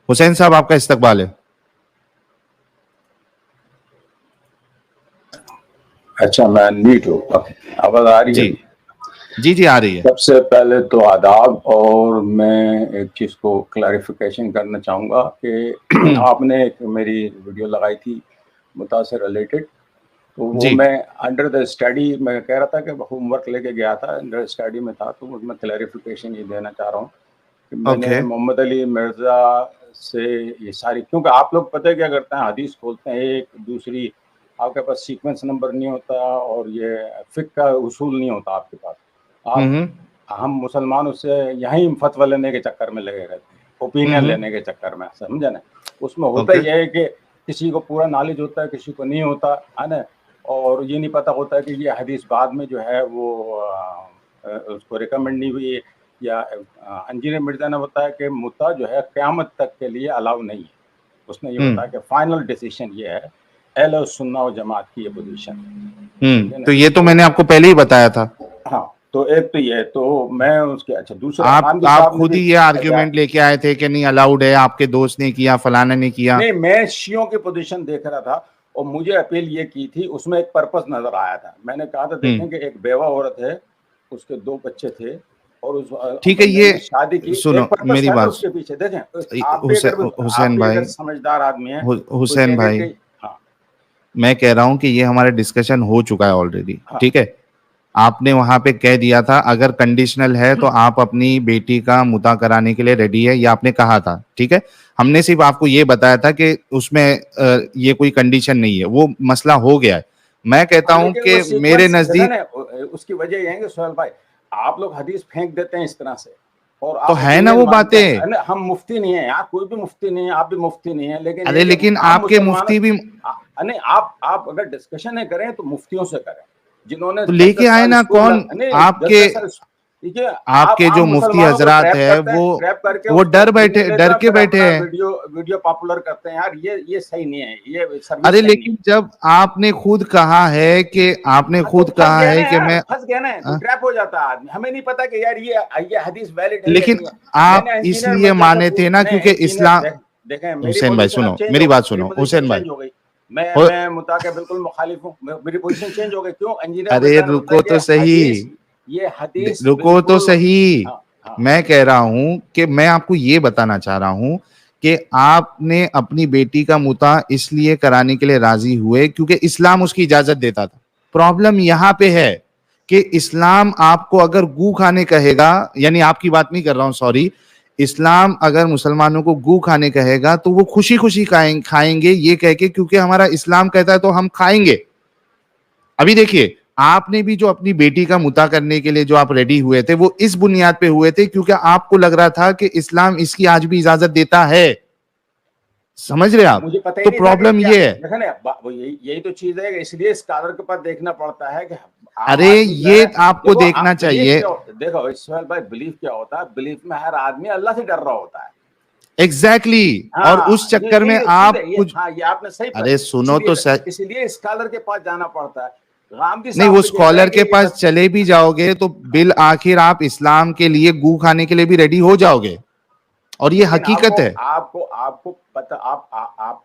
हुसैन साहब आपका इस्तकबाल है। अच्छा, मैं नीट हूँ, आवाज आ रही है? जी जी जी, आ रही है। सबसे पहले तो आदाब, और मैं एक चीज़ को क्लैरिफिकेशन करना चाहूँगा कि आपने एक मेरी वीडियो लगाई थी मुता से रिलेटेड, तो वो जी मैं अंडर द स्टडी मैं कह रहा था कि होमवर्क लेके गया था, अंडर स्टडी में था, तो उसमें क्लैरिफिकेशन ये देना चाह रहा हूँ कि मैंने ओके मोहम्मद अली मिर्ज़ा से ये सारी, क्योंकि आप लोग पता है क्या करते हैं, हदीस खोलते हैं एक दूसरी, आपके पास सीक्वेंस नंबर नहीं होता और ये फिक का उसूल नहीं होता आपके पास। आप हम मुसलमान उससे यहीं फतवा लेने के चक्कर में लगे रहते हैं, ओपिनियन लेने के चक्कर में, समझे ना? उसमें होता ओके यह है कि किसी को पूरा नॉलेज होता है, किसी को नहीं होता है ना, और ये नहीं पता होता है कि ये हदीस बाद में जो है वो उसको रिकमेंड नहीं हुई, या अंजीर मिर्जा ने बताया कि मुता जो है क़यामत तक के लिए अलाउ नहीं है। उसने ये बताया कि फाइनल डिसीजन ये है, अहले सुन्नत व जमात की ये पोजीशन। तो ये तो मैंने आपको पहले ही बताया था। हाँ, तो एक तो ये तो मैं उसके, अच्छा दूसरा आप खानवी आप साहब ने खुद भी, ही ये अच्छा आर्ग्यूमेंट लेके आए थे कि नहीं अलाउड है, आपके दोस्त ने किया, फलाना ने किया। नहीं, मैं शियों की पोजीशन देख रहा था और मुझे अपील ये की थी, उसमें एक पर्पस नजर आया था। मैंने कहा था देखें कि एक बेवा औरत है, उसके 2 बच्चे थे और उस ठीक है, बंदे ये ने शादी की, सुनो एक पर्पस मेरी था ना बात। उसके पीछे। देखें आप हुसैन भी भाई, अगर समझदार आदमी हैं, कोई हुसैन कहेगा भाई, कि हाँ मैं कह रहा हूं कि ये हमारा डिस्कशन हो चुका है ऑलरेडी, हाँ ठीक है। आपने वहां पे कह दिया था अगर कंडीशनल है तो आप अपनी बेटी का मुता कराने के लिए रेडी है, ये आपने कहा था, ठीक है। हमने सिर्फ आपको ये बताया था कि उसमें ये कोई कंडीशन नहीं है, वो मसला हो गया है। मैं कहता हाँ, हूं लेकिन वो कि मेरे सीक्वेंस देखा नजदीक ना, उसकी वजह ये है कि सोहेल भाई, आप लोग हदीस फेंक देते हैं इस तरह से और तो आप है ना ओपिनियन वो मानते हैं, बातें। है ना? हम मुफ्ती नहीं है यार, कोई भी मुफ्ती नहीं है, आप भी मुफ्ती नहीं है, लेकिन ये अरे है कि लेकिन आम आपके मुसलमानों, मुफ्ती भी नहीं आप अगर डिस्कशन करें तो मुफ्तियों से करें, जिन्होंने तो दस लेके दस आए साल ना, स्कूल कौन नहीं, आपके 10-10 साल, देखिए आप आपके जो आम मुफ्ती मुसलमानों को हजरात ट्रैप है करते हैं, ट्रैप करके वो उसको सुनने लेते डर हैं, के फिर बैठे अपना हैं। वीडियो वीडियो पॉपुलर करते हैं। यार ये सही नहीं है, ये अरे सर्विस सही नहीं लेकिन है। जब आपने खुद कहा है कि आपने हाँ, तो खुद फंस कहा गया ना है कि यार, मैं फंस गया ना, तो हाँ? ट्रैप हो जाता है आदमी। हमें नहीं पता कि यार ये हदीस वैलिड है या लेकिन नहीं है। मैंने आप इंजीनियर इसलिए मिर्जा से माने थे ना नहीं, क्योंकि इंजीनियर इस्लाम। देखें मेरी हुसैन भाई पोजीशन अब सुनो, चेंज मेरी हो गई, बात मेरी सुनो पोजीशन हुसैन भाई। चेंज हो गई। मैं हो, मैं मुता के बिल्कुल मुखालिफ हूँ, मेरी पोजीशन चेंज हो गई। क्यों? इंजीनियर अरे मिर्जा ने बताया रुको कि तो सही, ये हदीस रुको तो बिल्कुल, सही। हाँ हाँ मैं कह रहा हूं कि मैं आपको ये बताना चाह रहा हूं कि आपने अपनी बेटी का मुता इसलिए कराने के लिए राजी हुए क्योंकि इस्लाम उसकी इजाजत देता था। प्रॉब्लम यहां पे है कि इस्लाम आपको अगर गू खाने कहेगा, यानी आपकी बात नहीं कर रहा हूं, सॉरी, इस्लाम अगर मुसलमानों को गू खाने कहेगा तो वो खुशी खुशी खाएंगे ये कह के क्योंकि हमारा इस्लाम कहता है तो हम खाएंगे। अभी देखिए, आपने भी जो अपनी बेटी का मुता करने के लिए जो आप रेडी हुए थे वो इस बुनियाद पे हुए थे क्योंकि आपको लग रहा था कि इस्लाम इसकी आज भी इजाजत देता है। समझ रहे आप? मुझे पता ही तो नहीं था कि प्रॉब्लम क्या, ये है। देखा ना, वो यही तो चीज है, इसलिए स्कॉलर के पास देखना पड़ता है कि आम अरे आदमी जो ये है, आपको देखो देखना बिलीफ चाहिए। क्या देखो इस्माइल भाई, बिलीफ क्या होता है? बिलीफ में हर आदमी अल्लाह से डर रहा होता है। एग्जैक्टली exactly, और उस हाँ, चक्कर में ये चीज है, आप ये कुछ। हाँ, ये आपने सही पर, अरे सुनो इसलिए तो सच। इसलिए स्कॉलर के पास जाना पड़ता है। गांधी नहीं, साहब वो भी कहते हैं स्कॉलर कि के ये पास चले भी जाओगे तो बिल आखिर आप इस्लाम के लिए गू खाने के लिए भी रेडी हो जाओगे, और ये लेकिन हकीकत आपको है। आपको आपको पता, आप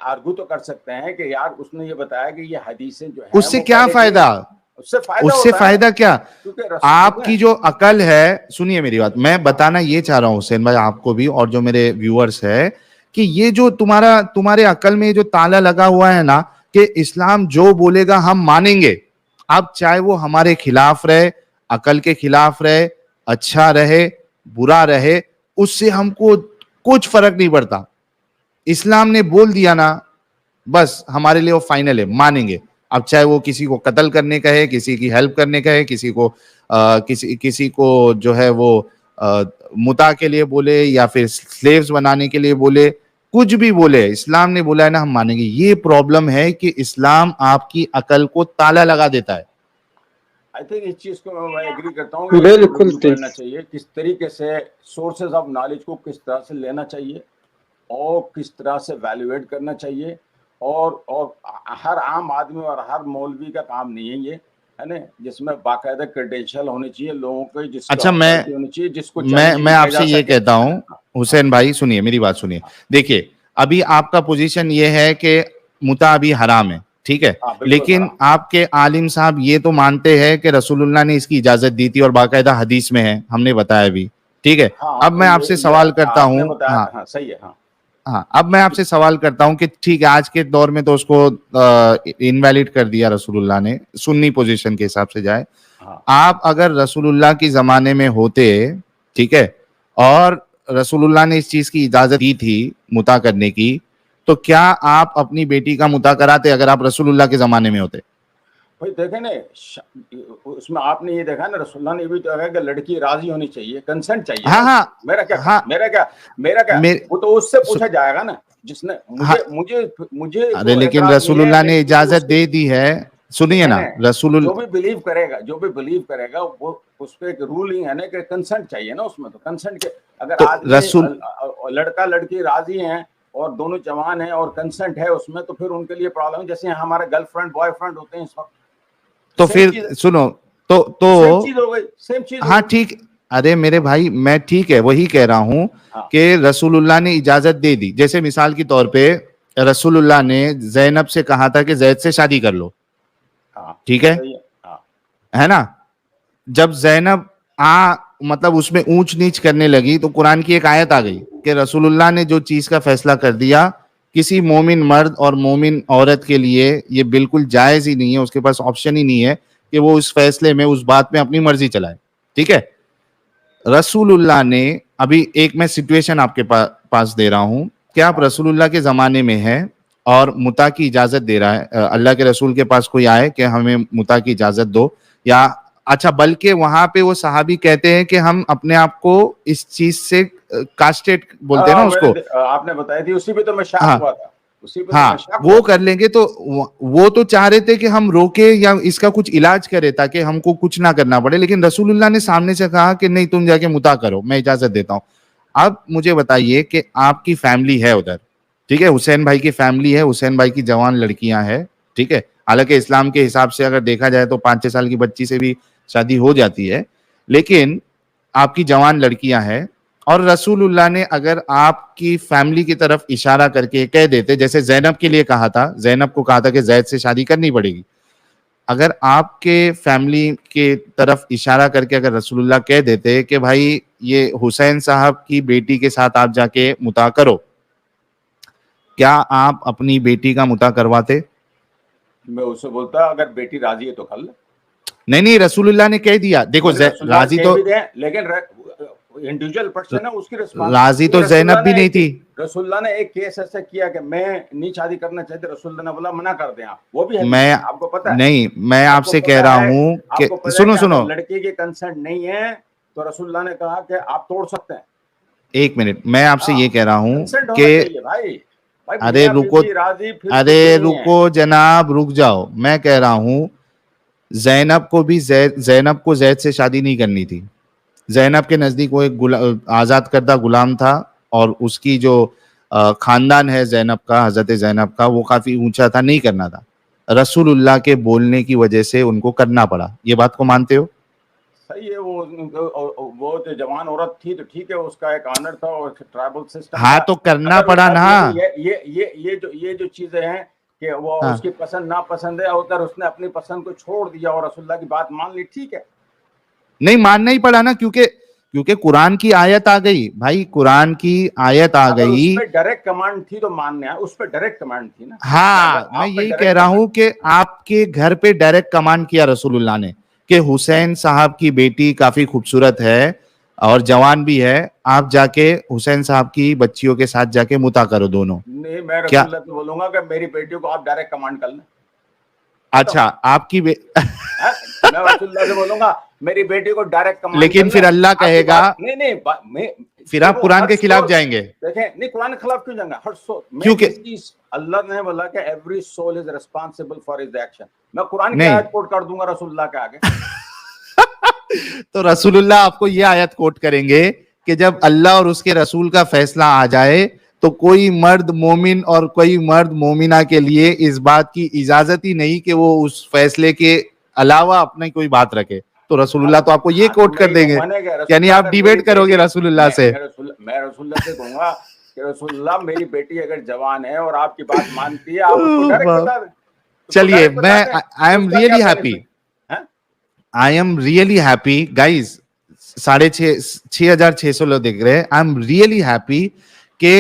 आर्गू तो कर सकते हैं कि यार उसने ये बताया कि ये हदीसें जो है उससे वो क्या वैलिड नहीं फायदा? है। उससे फायदा उससे होता है ना, फायदा क्या? क्योंकि आपकी देखें, जो अकल है, सुनिए मेरी बात, मैं हाँ बताना ये चाह रहा हूं हुसैन भाई आपको भी और जो मेरे व्यूअर्स है कि ये जो तुम्हारे अकल में जो ताला लगा हुआ है ना कि इस्लाम जो बोलेगा हम मानेंगे, अब चाहे वो हमारे खिलाफ रहे, अकल के खिलाफ रहे, अच्छा रहे, बुरा रहे, उससे हमको कुछ फर्क नहीं पड़ता। इस्लाम ने बोल दिया ना, बस हमारे लिए वो फाइनल है, मानेंगे। अब चाहे वो किसी को कत्ल करने का है, किसी की हेल्प करने का है, किसी को किसी को जो है वो आ, मुता के लिए बोले या फिर स्लेव्स बनाने के लिए बोले, कुछ भी बोले, इस्लाम ने बोला है ना हम मानेंगे। ये प्रॉब्लम है कि इस्लाम आपकी अकल को ताला लगा देता है। आई थिंक इस चीज को मैं एग्री करता हूँ कि इसको बिल्कुल रिव्यू ठीक। करना चाहिए, किस तरीके से सोर्सेज ऑफ नॉलेज को किस तरह से लेना चाहिए और किस तरह से वैल्यूएट करना चाहिए। और हर आम आदमी और हर मौलवी का काम नहीं है ये, है ना, जिसमें बाकायदा क्रेडेंशियल होनी चाहिए लोगों को, जिसकी अच्छा, authority होनी चाहिए, जिसको मैं challenge किया आपसे जा ये सके, कहता है हूं, ना? हाँ, हुसैन भाई सुनिए, मेरी बात सुनिए। देखिए, अभी आपका पोजीशन ये है कि मुता अभी हराम है, ठीक है, हाँ, बिल्कुल लेकिन हराम। आपके आलिम साहब ये तो मानते हैं कि रसूलुल्लाह ने इसकी इजाजत दी थी और बाकायदा हदीस में है, हमने बताया भी, ठीक है। हाँ, अब मैं आपसे ये सवाल करता आपने हूं, बताया हाँ था, हाँ, सही है, हाँ। हाँ, अब मैं आपसे सवाल करता हूं कि ठीक है, आज के दौर में तो उसको इनवैलिड कर दिया रसूलुल्लाह ने, सुन्नी पोजीशन के हिसाब से जाए। हाँ, आप अगर रसूलुल्लाह की जमाने में होते, ठीक है, और रसूलुल्लाह ने इस चीज की इजाजत दी थी मुता करने की, तो क्या आप अपनी बेटी का मुता कराते अगर आप रसूलुल्लाह के जमाने में होते? भाई देखे ना, उसमें आपने ये देखा ना, रसूलुल्लाह ने भी तो कहा कि लड़की राजी होनी चाहिए, कंसेंट चाहिए हाँ ना। हाँ मेरा क्या हाँ, मेरा क्या, मेरे वो तो उससे सु, पूछा जाएगा ना, जिसने हाँ, मुझे मुझे मुझे अरे तो लेकिन एतराज नहीं है, रसूलुल्लाह ने लेकिन जो इजाजत उसकी, दे दी है, सुनिए देखे ना, ना, रसूलुल जो भी बिलीव करेगा वो, उस पे एक रूलिंग है ना कि कंसेंट चाहिए ना उसमें, तो कंसेंट के, अगर तो आदमी रसूल लड़का लड़की राजी हैं और दोनों जवान हैं और कंसेंट है उसमें, तो फिर उनके लिए प्रॉब्लम, जैसे हमारे गर्लफ्रेंड बॉयफ्रेंड होते हैं इस वक्त, तो सेम फिर चीज है, सुनो, तो सेम चीज हो गई, सेम चीज हो हाँ गई। ठीक, अरे मेरे हाँ, भाई मैं ठीक है वही कह रहा हूं हाँ, कि रसूलुल्लाह ने इजाजत दे दी। जैसे मिसाल के तौर पे रसूलुल्लाह ने जैनब से कहा था कि जैद से शादी कर लो, हाँ, ठीक सही है, हाँ, है ना। जब जैनब मतलब उसमें ऊंच नीच करने लगी तो कुरान की एक आयत आ गई कि रसूलुल्लाह ने जो चीज का फैसला कर दिया, किसी मोमिन मर्द और मोमिन औरत के लिए ये बिल्कुल जायज ही नहीं है, उसके पास ऑप्शन ही नहीं है कि वो उस फैसले में, उस बात में अपनी मर्जी चलाए, ठीक है। रसूलुल्लाह ने, अभी एक मैं सिचुएशन आपके पास दे रहा हूं कि आप हाँ, रसूलुल्लाह के जमाने में हैं और मुता की इजाजत दे रहा है, अल्लाह के रसूल के पास कोई आए कि हमें मुता की इजाजत दो, या अच्छा बल्कि वहां पे वो सहाबी कहते हैं कि हम अपने आप को इस चीज से कास्टेट बोलते हैं ना उसको, आपने बताई थी, उसी पे तो मैं शॉक हाँ हुआ था, उसी पे तो मैं हाँ, शॉक हुआ वो था। कर लेंगे तो वो तो चाह रहे थे कि हम रोके या इसका कुछ इलाज करें ताकि हमको कुछ ना करना पड़े, लेकिन रसूलुल्लाह ने सामने से कहा कि नहीं तुम जाके मुता करो, मैं इजाजत देता हूं। अब मुझे बताइए कि आपकी फैमिली है उधर, ठीक है, हुसैन भाई की फैमिली है, हुसैन भाई की जवान लड़कियां हैं, ठीक है, हालांकि इस्लाम के हिसाब से अगर देखा जाए तो 5-6 साल की बच्ची से भी शादी हो जाती है, लेकिन आपकी जवान लड़कियां हैं, और रसूलुल्लाह ने अगर आपकी फैमिली की तरफ इशारा करके कह देते, जैसे जैनब के लिए कहा था, जैनब को कहा था कि जैद से शादी करनी पड़ेगी, अगर आपके फैमिली के तरफ इशारा करके अगर रसूलुल्लाह कह देते कि भाई ये हुसैन साहब की बेटी के साथ आप जाके मुता करो, क्या आप अपनी बेटी का मुता करवाते? मैं उससे बोलता अगर बेटी राजी है तो कर ले। नहीं नहीं, रसूलुल्लाह ने कह दिया, देखो नहीं, रसूलुल्लाह राजी कह तो, भी दें, लेकिन इंडिविजुअल पर्सन है उसकी राजी रिस्पॉन्सिबिलिटी। तो जैनब भी नहीं थी। रसूलुल्लाह ने एक केस ऐसा किया कि मैं नहीं शादी करना चाहते, रसूलुल्लाह ने बोला मना कर दें आप, वो भी हदीस मैं है, आपको पता है। नहीं, मैं आपको आपसे कह पता रहा है, हूं कि आपको पता है सुनो कि सुनो, अगर लड़के की कंसेंट नहीं है तो रसूलुल्लाह ने कहा कि आप तोड़ सकते हैं। एक मिनट, मैं आपसे हाँ, ये कह रहा हूं कंसेंट होना कि चाहिए भाई, भाई अरे मियाँ रुको, बीवी राजी फिर अरे कुछ नहीं है। रुको जनाब, रुक जाओ, मैं कह रहा हूं जैनब को भी जैनब को जैद से शादी नहीं करनी थी। जैनब के नजदीक वो एक आजाद करदा गुलाम था, और उसकी जो खानदान है जैनब का, हजरत जैनब का, वो काफी ऊंचा था, नहीं करना था, रसूलुल्लाह के बोलने की वजह से उनको करना पड़ा, ये बात को मानते हो? सही है, वो जो जवान औरत थी तो ठीक है, उसका एक ऑनर था और ट्राइबल सिस्टम हाँ था। तो करना अगर पड़ा ना। अब ये जो चीजें हैं कि वो हाँ, उसकी पसंद ना पसंद है, अगर उसने अपनी पसंद को छोड़ दिया और रसूलुल्लाह की बात मान ली, ठीक है। नहीं मानना ही पड़ा ना, क्योंकि क्योंकि कुरान की आयत आ गई भाई, कुरान की आयत आ अगर उस गई। पर डायरेक्ट कमांड थी तो मानने है, उस पर डायरेक्ट कमांड थी ना, हाँ, अगर मैं आप पे यही कह डायरेक्ट रहा कमांड। हूं कि आपके घर पे डायरेक्ट कमांड किया रसूलुल्लाह ने कि हुसैन साहब की बेटी काफी खूबसूरत है और जवान भी है, आप जाके हुसैन साहब की बच्चियों के साथ जाके मुता करो दोनों। नहीं, मैं क्या? रसूलुल्लाह को बोलूंगा कि मेरी बेटियों को आप डायरेक्ट कमांड कर लें, खत्म। अच्छा, आपकी है? मैं रसूलुल्लाह से बोलूंगा मेरी बेटी को डायरेक्ट कमांड कर लेकिन ले। फिर अल्लाह आपकी कहेगा, बात नहीं नहीं मैं, फिर आप देखो कुरान हर के खिलाफ सोल, जाएंगे, देखें नहीं कुरान के खिलाफ क्यों जाऊंगा, हर सोल मैं क्योंकि किसी, अल्लाह ने बोला कि every soul is responsible for his action, मैं कुरान की नहीं आयत कोट कर दूंगा रसूलुल्लाह के आगे। तो रसूलुल्लाह आपको ये आयत कोट करेंगे कि जब अल्लाह और उसके रसूल का फैसला आ जाए तो कोई मर्द मोमिन और कोई मर्द मोमिना के लिए इस बात की इजाजत ही नहीं कि वो उस फैसले के अलावा अपनी कोई बात रखे, तो रसूलुल्लाह तो आपको ये हाँ, कोट तो कर मैं देंगे, कहूंगा ना कि यानी रसूलुल्लाह आप अगर डिबेट मेरी करोगे बेटी रसूलुल्लाह से। मैं रसूलुल्लाह से कहूंगा कि रसूलुल्लाह मेरी बेटी अगर जवान है और आपकी बात मानती है, आप उसको डायरेक्ट वाह। बता दें, चलिए, मैं दें आई एम उसका क्या रियली हैप्पी, बेनिफिट है। आई एम रियली हैप्पी गाइज, 6,600 लोग देख रहे हैं। आई एम रियली हैप्पी कि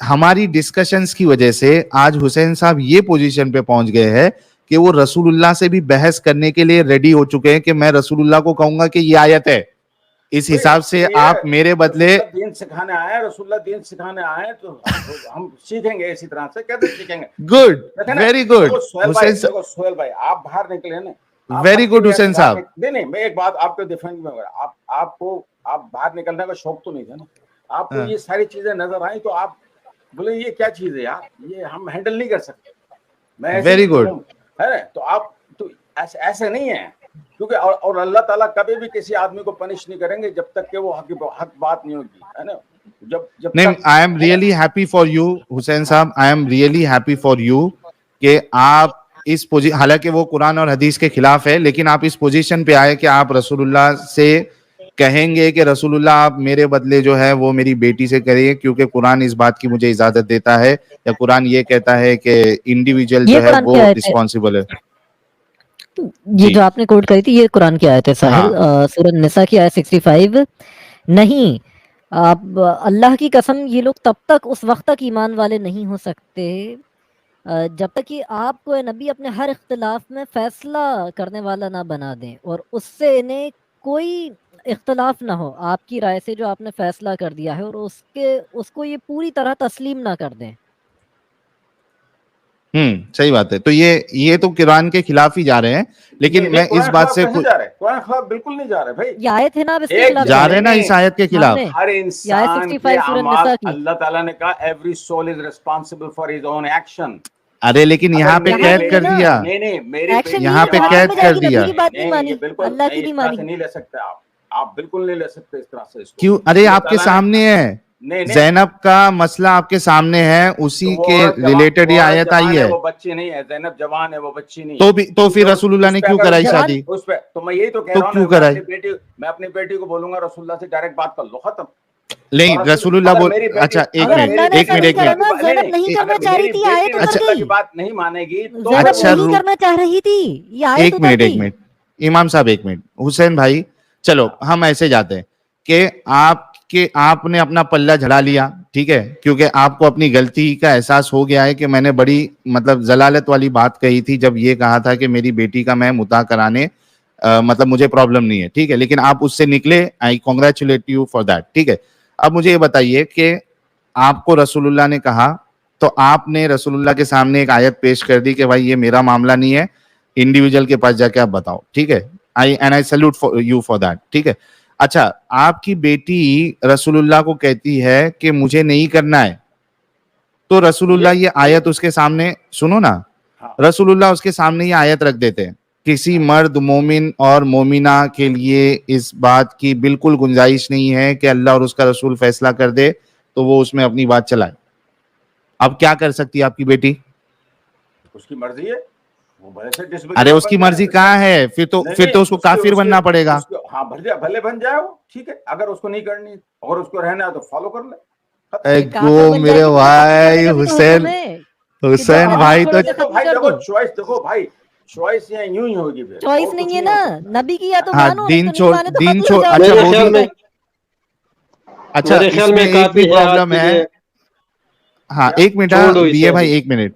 हमारी डिस्कशंस की वजह से आज हुसैन साहब ये पोजीशन पे पहुंच गए हैं कि वो रसूलुल्लाह से भी बहस करने के लिए रेडी हो चुके हैं कि मैं रसूलुल्लाह को कहूंगा कि ये आयत है, इस भाई हिसाब से ये आप मेरे बदले। रसूलुल्लाह दीन सिखाने आए हैं, रसूलुल्लाह दीन सिखाने आए हैं, तो हम सीखेंगे इसी तरह से, कैसे सीखेंगे। गुड, देखे ना, वेरी गुड देखो सोहेल भाई, हुसैन, देखो सोहेल भाई, आप बाहर निकले ना, आप वेरी मक्के गुड में ऐसे हुसैन बाहर साहब। नहीं नहीं, मैं एक बात आपके डिफेंस में आपको आप बाहर निकलने का शौक तो नहीं था ना, आपको हाँ। ये सारी चीजें नजर आई तो आप बोले ये क्या चीज है यार, ये हम हैंडल नहीं कर सकते, मैं ऐसे Very ही good. हूं, है ना। तो आप तो ऐसे नहीं है, क्योंकि और अल्लाह ताला कभी भी किसी आदमी को पनिश नहीं करेंगे जब तक कि वो हक बात नहीं होगी, है ना। जब नहीं, तक I am really happy for you Hussain साहब, I am really happy for you कि आप इस पोजीशन, हालांकि वो कुरान और हदीस के खिलाफ है, लेकिन आप इस पोजीशन पे आए कि आप रसूलुल्लाह से कहेंगे कि रसूलुल्लाह आप मेरे बदले जो है वो मेरी बेटी से करिए, क्योंकि कुरान इस बात की मुझे इजाजत देता है, या कुरान ये कहता है कि इंडिविजुअल ये जो है कुरान वो की आयत है, रिस्पॉन्सिबल है। ये जी जो आपने कोट करी थी ये कुरान की आयत है साहिल, हाँ, सूरह निसा की आयत 65। नहीं, आप अल्लाह की कसम, ये लोग तब तक उस वक्त तक ईमान वाले नहीं हो सकते जब तक कि आपको नबी अपने हर इख्तिलाफ में फैसला करने वाला ना बना दें और उससे इन्हें कोई इख्तिलाफ ना हो आपकी राय से जो आपने फैसला कर दिया है, और उसको ये पूरी तरह तस्लीम ना कर दें। सही बात है। तो ये तो कुरान के खिलाफ ही जा रहे हैं, लेकिन नहीं, मैं इस कुरान बात खिलाफ से कैसे जा रहे हैं, कुरान खिलाफ बिल्कुल नहीं जा रहे भाई। ये आयत है ना, अब इसके एक खिलाफ जा जा रहे हैं ना इस आयत के खिलाफ। सामने हर ये आयत इंसान के 65 सूरह अमाल, निसा की। अल्लाह ताला ने कहा every soul is responsible for his own action. अरे लेकिन यहाँ पे मेरी यहाँ कैद नहीं कर है ना, दिया, नहीं मेरी एक्शन बेटी यहाँ ली पे जहन्नम कैद में कर जाएगी, नबी दिया। की बात नहीं नहीं, मानी, ये बिल्कुल अल्लाह की नहीं, नहीं इस तरह मानी। से नहीं ले सकते आप बिल्कुल नहीं ले सकते इस तरह से इसको। क्यों? अरे अल्लाह आपके ताला ने सामने है, नहीं जैनब का मसला आपके सामने है, तो उसी वो के रिलेटेड ये आयत आई जवान है, है। वो बच्ची नहीं है, जैनब जवान है, वो बच्ची नहीं तो है। भी तो फिर रसूलुल्लाह ने क्यों कराई जवान शादी? उस पे तो मैं यही तो कह तो रहा हूँ क्यों ना, कराई? मैं अपनी बेटी को बोलूंगा रसूलुल्लाह से डायरेक्ट बात कर लो, खत्म। नहीं, और रसूलुल्लाह अगर बोल, मेरी बेटी अच्छा एक अगर अगर अल्लाह मेरी मिनट ने एक ऐसा बेटी मिनट नहीं एक करा मिनट ना, नहीं ज़ैनब नहीं नहीं करना अगर चाह रही मेरी थी, बेटी आयत उतर अच्छा, रसूलुल्लाह की गई। बात नहीं मानेगी तो ज़ैनब अच्छा नहीं रुक, करना चाह रही थी, ये आयत एक उतर मिनट एक गई। मिनट इमाम साहब, एक मिनट हुसैन भाई, चलो हम ऐसे जाते हैं कि आपने अपना पल्ला झड़ा लिया, ठीक है, क्योंकि आपको अपनी गलती का एहसास हो गया है कि मैंने बड़ी मतलब जलालत वाली बात कही थी जब ये कहा था कि मेरी बेटी का मैं मुता कराने मतलब मुझे प्रॉब्लम नहीं है, ठीक है, लेकिन आप उससे निकले, I congratulate you for that, ठीक है। अब मुझे ये बताइए कि आपको रसूलुल्लाह ने कहा, तो आपने रसूलुल्लाह के सामने एक आयत पेश कर दी कि भाई ये मेरा मामला नहीं है, इंडिविजुअल के पास जाके आप बताओ, ठीक है, आई सैल्यूट यू फॉर दैट, ठीक है। अच्छा, आपकी बेटी रसूलुल्लाह को कहती है कि मुझे नहीं करना है, तो रसूलुल्लाह ये आयत उसके सामने, सुनो ना, हाँ। रसूलुल्लाह उसके सामने ये आयत रख देते हैं, किसी मर्द मोमिन और मोमिना के लिए इस बात की बिल्कुल गुंजाइश नहीं है कि अल्लाह और उसका रसूल फैसला कर दे तो वो उसमें अपनी बात चलाए। अब क्या कर सकती है आपकी बेटी? उसकी मर्जी है, वो भले से अरे डिसबिलीवर उसकी बन जाए। मर्जी कहाँ है, फिर तो उसको काफिर बनना पड़ेगा। हाँ भले बन जाए वो, ठीक है, अगर उसको नहीं करनी, अगर उसको रहना है तो फॉलो कर ले। गो मेरे भाई हुसैन, हुसैन भाई तो तो भाई देखो भाई, चॉइस ये यूं ही होगी, फिर चॉइस नहीं है ना, नबी की या तो हाँ, मानो, दिन नहीं तो नहीं माने तो दिन कत्ल हो छोड़, जाओ। अच्छा मेरे वो ख्याल भी, में अच्छा मेरे ख्याल इसमें में एक भी काफी है आज प्रॉब्लम के है। लिए। हाँ एक मिनट, छोड़ हाँ दो इसे बीए भाई अभी। एक मिनट,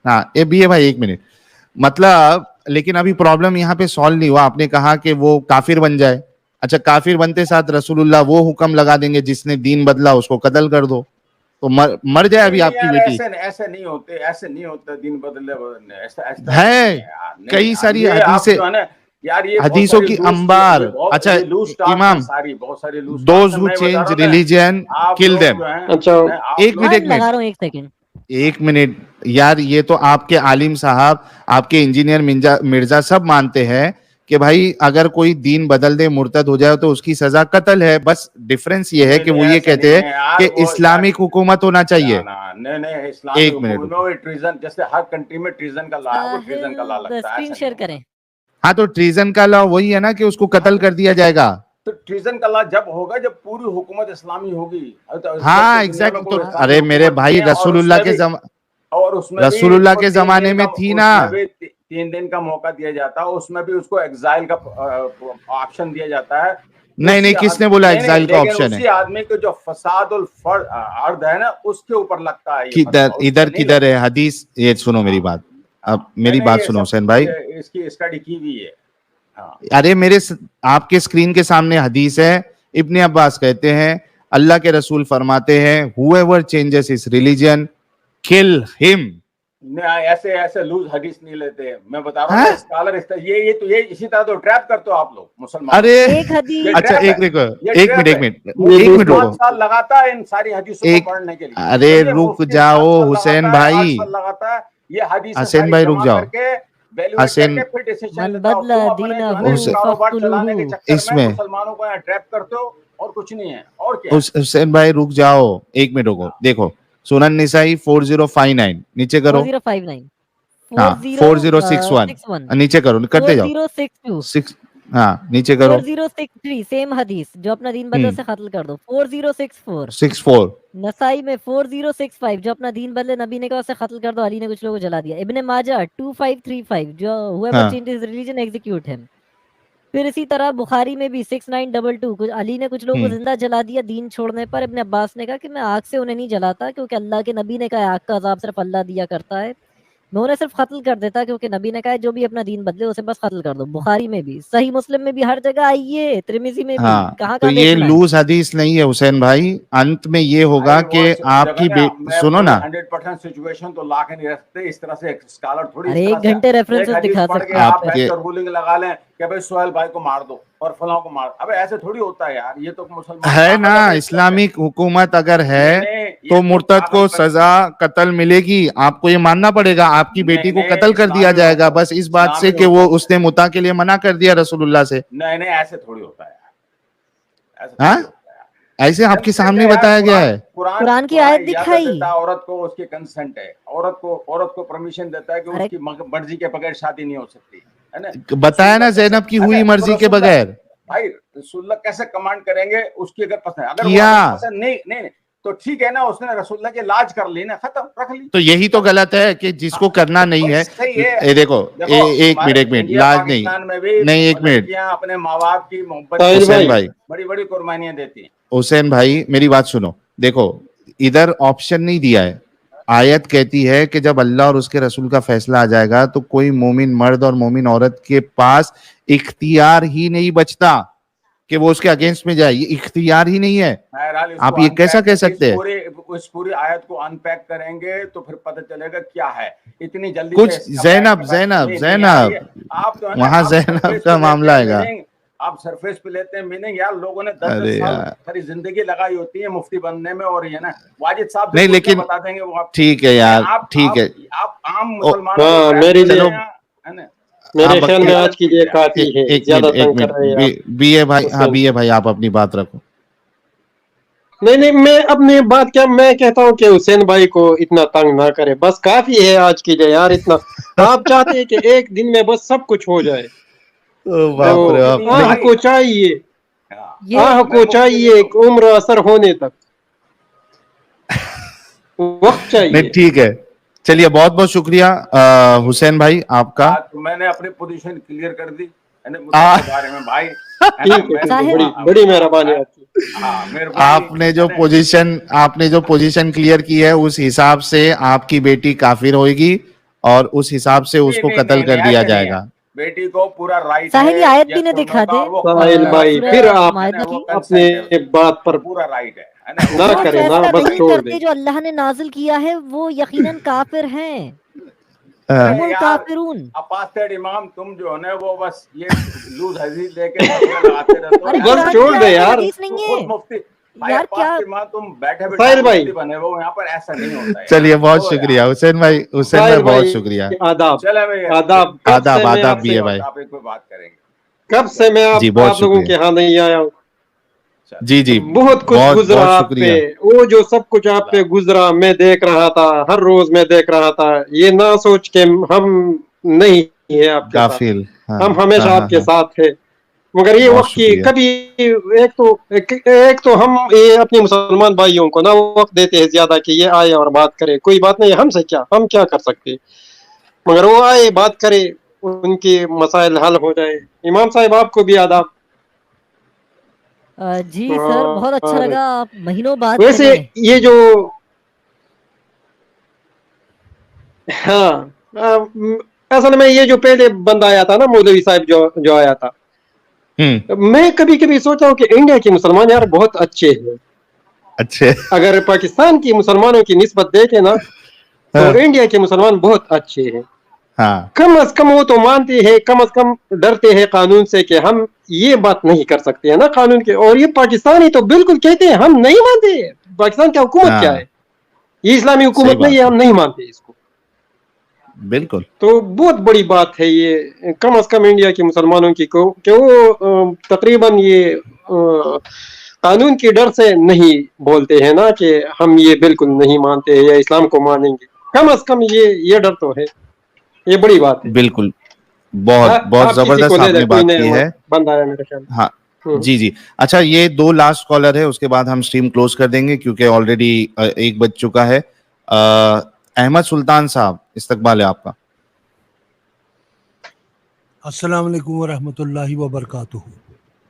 हाँ ये बीए भाई एक मिनट, मतलब लेकिन अभी प्रॉब्लम यहाँ पे सॉल्व नहीं हुआ। आपने कहा कि वो काफिर बन जाए, अच्छा काफिर बनते साथ रसूलुल्लाह वो हुक्म लगा देंगे जिसने दीन बदला उसको कत्ल कर दो, तो मर जाए अभी नहीं आपकी यार, बेटी। ऐसे नहीं होते दिन बदले, ऐसा है नहीं यार, नहीं कई यार, सारी ये आप हदीसें, जो है ना यार, ये बहुत हदीसों सारी की लूज, अंबार। ये बहुत अच्छा ये लूज टॉक्स हैं, इमाम, सारी बहुत सारी लूज टॉक्स दोज हैं। हु मैं बता चेंज रहा हूँ ना, रिलीजन आप किल लोग देम। जो हैं, अच्छा आप एक लोग मिनट हाँ, एक मिनट लगा रहा हूँ, एक सेकंड। एक मिनट यार, ये तो आपके आलिम साहब, आपके इंजीनियर मिर्जा सब मानते हैं कि भाई अगर कोई दीन बदल दे, मुर्तद हो जाए तो उसकी सजा कत्ल है, बस डिफरेंस ये है कि वो ये ऐसे कहते नहीं हैं है यार, कि वो यार, इस्लामिक हुकूमत होना चाहिए। नहीं, इस्लामिक एक मिनट हुकूमत में ट्रीजन, जैसे हर कंट्री में ट्रीजन का लॉ है, वो ट्रीजन का लॉ लगता है, स्क्रीन ऐसा शेयर नहीं होगा। करें। हाँ, तो ट्रीजन का लॉ वही है ना कि उसको कत्ल कर दिया जाएगा। तो ट्रीजन का लॉ जब होगा जब पूरी हुकूमत इस्लामी होगी। तो हाँ एग्जैक्ट। तो अरे मेरे भाई रसूलुल्लाह के और उसमें रसूलुल्लाह के जमाने में थी ना, 3 दिन का मौका दिया जाता है, उसमें भी उसको एग्जाइल का ऑप्शन दिया जाता है। नहीं, किसने बोला एग्जाइल का ऑप्शन है? उसी आदमी को जो फसादुल अर्द है ना, उसके ऊपर लगता है। इधर किधर है हदीस? ये सुनो मेरी बात, अब मेरी बात सुनो हुसैन भाई, इसकी स्टडी की हुई है। हाँ। अरे आपके स्क्रीन के सामने हदीस है। इब्ने अब्बास कहते हैं अल्लाह के रसूल फरमाते हैं whoever changes his religion kill him। ऐसे लूज हदीस नहीं लेते, मैं बता रहा हूँ। स्कॉलर ये इसी तरह तो ट्रैप करते हो आप लोग मुसलमान। अरे एक हदीस, अच्छा एक मिनट रुको, साल लगाता है इन सारी हदीसों को पढ़ने के लिए। अरे रुक जाओ हुसैन भाई, लगाता है ये हदीस। हुसैन भाई रुक जाओ, हसन इसमें मुसलमानों को ट्रैप करते हो और कुछ नहीं है। और क्या हुसैन भाई रुक जाओ, एक मिनट रुको। देखो सुनन निसाई 4059 नीचे करो, 4059 हाँ 4061 नीचे करो, करते जाओ 4062 हाँ नीचे करो, 4063 सेम हदीस जो अपना दीन बदल से खत्ल कर दो, 4064 नसाई में 4065 जो अपना दीन बदले नबी ने कहा उसे खत्ल कर दो, अली ने कुछ लोगों को जला दिया। इब्ने माजा 2535 जो whoever changes religion execute him। फिर इसी तरह बुखारी में भी 6922 कुछ अली ने कुछ लोगों को जिंदा जला दिया दीन छोड़ने पर। इब्ने अब्बास ने कहा कि मैं आग से उन्हें नहीं जलाता क्योंकि अल्लाह के नबी ने कहा आग का अजाब सिर्फ अल्लाह दिया करता है, मैं उन्हें सिर्फ कत्ल कर देता क्योंकि नबी ने कहा जो भी अपना दीन बदले उसे बस कत्ल कर दो। बुखारी में भी, सही मुस्लिम में भी, हर जगह आई है, तिरमिजी में भी। हाँ, कहाँ तो ये लूज हदीस नहीं है हुसैन भाई। अंत में ये होगा कि आपकी सुनो ना, 100% सिचुएशन तो ला के नहीं रखते इस तरह से। एक स्कॉलर थोड़ी अरे 1 घंटे रेफरेंसेस दिखा सकते हैं आप रूलिंग लगा लें कि भाई सोहेल भाई को मार दो और फलां को मार। अबे ऐसे थोड़ी होता है यार, ये तो मुसलमान है ना। इस्लामिक हुकूमत अगर है तो मुर्तद को सजा कत्ल मिलेगी, आपको ये मानना पड़ेगा। आपकी बेटी को कत्ल कर दिया जाएगा बस इस बात से कि वो उसने मुता के लिए मना कर दिया रसूलुल्लाह से। नहीं ऐसे थोड़ी होता है यार, ऐसे आपके सामने बताया गया है। कुरान की आयत दिखाई, औरत को उसके कंसेंट है, औरत को परमिशन देता है कि उसकी मर्जी के बगैर शादी नहीं हो सकती है ना। बताया ना ज़ैनब की हुई मर्जी के बगैर। भाई रसूलुल्लाह कैसे कमांड करेंगे उसकी अगर पसंद, अगर पसंद नहीं तो ठीक है ना, उसने रसूलुल्लाह की लाज कर ली ना, खत्म, रख ली। तो यही तो गलत है कि जिसको करना नहीं है। ये देखो एक मिनट लाज नहीं एक मिनट, अपने माँ बाप की मोहब्बत हुसैन भाई बड़ी बड़ी कुर्बानियां देती हैं। हुसैन भाई मेरी बात सुनो, देखो इधर ऑप्शन नहीं दिया है। आयत कहती है कि जब अल्लाह और उसके रसूल का फैसला आ जाएगा तो कोई मोमिन मर्द और मोमिन औरत के पास इख्तियार ही नहीं बचता कि वो उसके अगेंस्ट में जाए। ये इख्तियार ही नहीं है। आप ये कैसा कह सकते हैं? इस पूरी आयत को अनपैक करेंगे तो फिर पता चलेगा क्या है। इतनी जल्दी कुछ ज़ैनब आप तो वहां ज़ैनब का मामला आएगा। आप सरफेस पे लेते हैं मीनिंग। यार लोगों ने 10 साल सारी जिंदगी लगाई होती है मुफ्ती बनने में, और ये ना वाजिद साहब नहीं, लेकिन बता देंगे वो। ठीक है यार, ठीक है। आप आम मुसलमान है ना, मेरे ख्याल में आज की लिए काफी है। ज्यादा तंग कर रहे हैं बीए भाई। हाँ बीए भाई आप अपनी बात रखो। नहीं मैं अपनी बात क्या, मैं कहता हूँ कि हुसैन भाई को इतना तंग ना करे, बस काफी है आज की लिए यार। इतना आप चाहते हैं कि एक दिन में बस सब कुछ हो जाए। आह को चाहिए, आह को चाहिए उम्र असर होने तक वक्त चाहिए। ठीक है, चलिए बहुत बहुत शुक्रिया हुसैन भाई आपका। तो मैंने अपनी पोजीशन क्लियर कर दी बारे में भाई। बड़ी मेहरबानी आपकी। आपने जो पोजीशन क्लियर की है उस हिसाब से आपकी बेटी काफिर होगी और उस हिसाब से उसको कत्ल कर दिया जाएगा। बेटी को पूरा राइट साहिल ये आयत भी न दिखा दे साहिल भाई, फिर आप अपने बात पर पूरा राइट है ना करें ना, बस छोड़ दे। जो अल्लाह ने नाजिल किया है वो यकीनन काफिर हैं। अपास्टेड इमाम तुम जो है ना वो बस ये लूज हदीस लेके लगाते रहते हो। बस छोड़ दे यार। मुफ्ती यार क्या तुम बैठे भाई बने वो, यहाँ पर ऐसा नहीं होता है। चलिए बहुत शुक्रिया हुसैन भाई बहुत शुक्रिया। आदाब भी है भाई। बात करेंगे कब से मैं आप लोगों के यहाँ नहीं आया हूँ। जी बहुत कुछ गुजरा आप पे, वो जो सब कुछ आप पे गुजरा मैं देख रहा था, हर रोज मैं देख रहा था। ये ना सोच के हम नहीं है आपके गाफिल। हम हमेशा हाँ, आपके हाँ। साथ है। मगर ये बहुत वक्त की शुक्रिया। कभी एक तो हम ये अपने मुसलमान भाइयों को ना वक्त देते हैं ज्यादा कि ये आए और बात करे, कोई बात नहीं, हमसे क्या, हम क्या कर सकते हैं। मगर वो आए, बात करे, उनके मसाइल हल हो जाए। इमाम साहब आपको भी आदाब। जी सर, बहुत अच्छा और लगा, आप महीनों बाद वैसे मिले। ये जो हाँ असल में ये जो पहले बंदा आया था ना, मौलवी साहब जो आया था, मैं कभी कभी सोचा हूँ कि इंडिया के मुसलमान यार बहुत अच्छे हैं। अच्छे। अगर पाकिस्तान की मुसलमानों की निस्बत देखे ना, तो हाँ, इंडिया के मुसलमान बहुत अच्छे हैं। हाँ, कम अज कम वो तो मानते हैं, कम अज कम डरते हैं कानून से कि हम ये बात नहीं कर सकते हैं ना कानून के। और ये पाकिस्तानी तो बिल्कुल कहते हैं हम नहीं मानते। पाकिस्तान की हुकूमत क्या है, हाँ, ये इस्लामी सही हुकूमत नहीं बात है, है। हम नहीं मानते इसको। बिल्कुल। तो बहुत बड़ी बात है ये, कम अज कम इंडिया के मुसलमानों की को कि वो तकरीबन ये कानून के डर से नहीं बोलते हैं ना कि हम ये बिल्कुल नहीं मानते या इस्लाम को मानेंगे। कम अज कम ये डर तो है, ये बड़ी बात है। बिल्कुल। बहुत बहुत आप किसी को जबरदस्त ले ले, आपने कोई बात की नया है। बंदा है मेरे ख्याल। हाँ, हम्म। जी, जी। अच्छा, ये 2 लास्ट कॉलर है, उसके बाद हम स्ट्रीम क्लोज कर देंगे क्योंकि ऑलरेडी 1 बज चुका है। अहमद सुल्तान साहब, इस्तकबाल है आपका। अस्सलाम वालेकुम वरहमतुल्लाहि वबरकातुहू।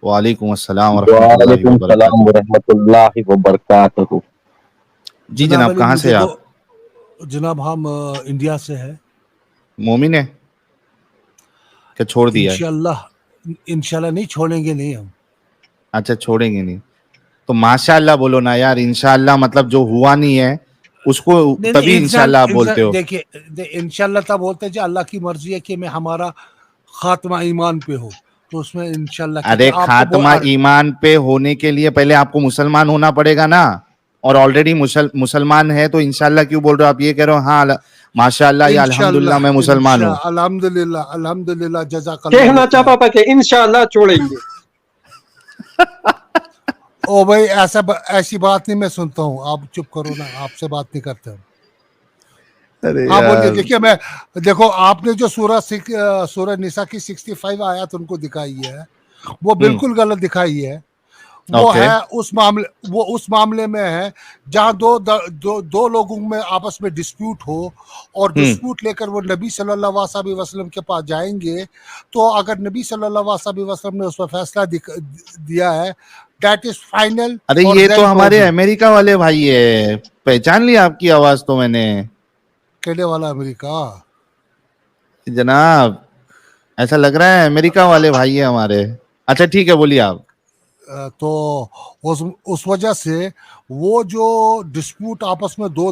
वालेकुम अस्सलाम वरहमतुल्लाहि वालेकुम सलाम वबरकातुहू। वरहमतुल्लाहि वबरकातुहू। जी जनाब जनाब, अली, कहाँ से मुझे हैं दो, आप? जनाब हम इंडिया से है। मोमिन है क्या, छोड़ दिया है? इंशाल्लाह, इंशाल्लाह नहीं छोड़ेंगे, नहीं हम। अच्छा, छोड़ेंगे नहीं तो माशाअल्लाह बोलो ना यार। इंशाअल्लाह मतलब जो हुआ नहीं है उसको नहीं नहीं, तभी इंशाअल्लाह आप बोलते हो। देखिए, इंशाल्लाह तब बोलते हैं जब अल्लाह की मर्जी है कि मैं हमारा खात्मा ईमान पे हो, तो उसमें इंशाल्लाह कहते अरे, हैं। आपको खात्मा ईमान पे होने के लिए पहले आपको मुसलमान होना पड़ेगा ना। और ऑलरेडी मुसलमान है तो इंशाअल्लाह क्यों बोल रहे हो आप? ये कह रहे हो हाँ माशाअल्लाह या अल्हम्दुलिल्लाह मैं मुसलमान हूँ। अल्हम्दुलिल्लाह, अल्हम्दुलिल्लाह, जज़ाकल्लाहु कहना चाहता खैर। था कि इंशाअल्लाह छोड़ेंगे। ओ भाई, ऐसी बात नहीं मैं सुनता हूँ, आप चुप करो ना, आपसे बात नहीं करते हम। अरे हाँ बोलिए। यार। देखिए, मैं देखो, आपने जो सूरह निसा की 65 आयत उनको दिखाई है, वो बिल्कुल गलत दिखाई है। वो ओके। है उस मामले में है जहाँ दो लोगों में आपस में डिस्प्यूट हो, और डिस्प्यूट लेकर वो नबी सल्लल्लाहु अलैहि वसल्लम के पास जाएंगे। तो अगर नबी सल्लल्लाहु अलैहि वसल्लम ने उस पर फैसला दिया है, दैट इज फाइनल अरे, और ये तो देन हमारे प्रोसीड। अमेरिका वाले भाई है। पहचान लिया आपकी आवाज तो मैंने। केने वाला अमेरिका? जनाब, ऐसा लग रहा है अमेरिका वाले भाई है हमारे। अच्छा, ठीक है, बोलिए आप। तो उस वजह से वो जो डिस्प्यूट आपस में दो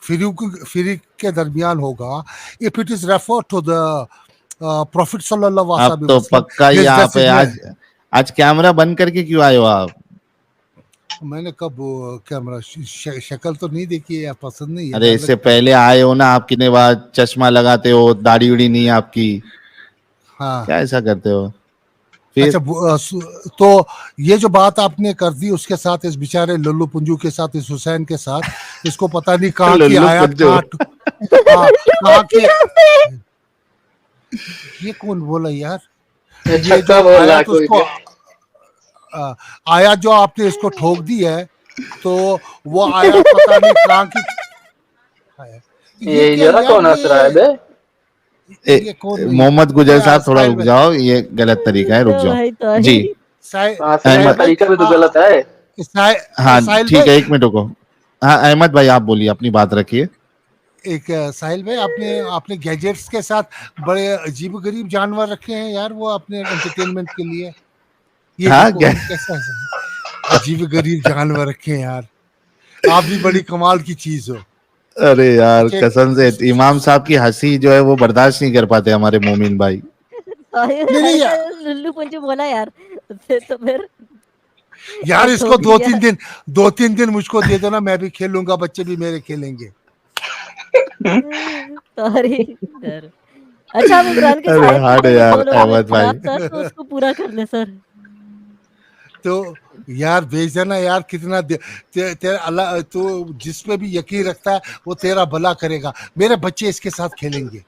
फिरीक के दरमियान होगा, if it is refer to the prophet सल्लल्लाहु आप अलैहि तो वसल्लम, पक्का ही हिज आप है डेसिग्नेट। आज। आज कैमरा बंद करके क्यों आए हो आप? मैंने कब कैमरा शक्ल तो नहीं देखी है या पसंद नहीं है, अरे, डर इससे लगता है। पहले आए हो ना आप कितने बार। चश्मा लगाते हो, दाढ़ी उड़ी नहीं है आपकी। हाँ। क्या ऐसा करते हो फिर? अच्छा, तो ये जो बात आपने कर दी, उसके साथ इस बेचारे लल्लू पुंजू के साथ, इस हुसैन के साथ, इसको पता नहीं कहाँ की लल्लू आयत, पुज्जो। कहाँ के। ये कौन बोला यार? ये छक्का जो बोला आयत कोई उसको आयत जो आपने इसको ठोक दी है, तो वो आयत पता नहीं कहाँ की है। ये क्या जरा यार, कौन हंस रहा है बे? ये कौन नहीं? मोहम्मद गुजर साहब, थोड़ा साहिल रुक भाई, जाओ, ये गलत तरीका है, रुक तो जाओ। भाई जी। ताहिर, हंसने का साहिल भाई, तरीका भी तो गलत है। हाँ, साहिल ठीक भाई, है, 1 मिनट रुको। हाँ, अहमद भाई, आप बोलिए, अपनी बात रखिए। एक साहिल भाई, आपने गैजेट्स के साथ बड़े अजीब गरीब जानवर रखे हैं यार, वो अपने एंटरटेनमेंट के लिए। ये हाँ, देखो कैसा अजीब गरीब जानवर रखे हैं यार। आप भी बड़ी कमाल की चीज हो। अरे यार, अच्छा, कसम से इमाम साहब की हंसी जो है वो बर्दाश्त नहीं कर पाते हमारे मोमिन भाई। ताहिर नहीं नहीं ऐसे यार, लुल्लू पंचू बोला यार, तो फिर यार इसको ठोक दिया। 2-3 दिन मुझको दे दो ना, मैं भी खेलूंगा, बच्चे भी मेरे खेलेंगे। ताहिर, अच्छा, हम इमरान के अरे साहिब की हार्ड है तरफ यार बोलोगे अहमद भाई। बात सर, तो उसको पूरा कर ले सर। तो यार भेज देना यार, कितना तेरा अल्लाह, तो जिस पे भी यकीन रखता है वो तेरा भला करेगा। मेरे बच्चे इसके साथ खेलेंगे।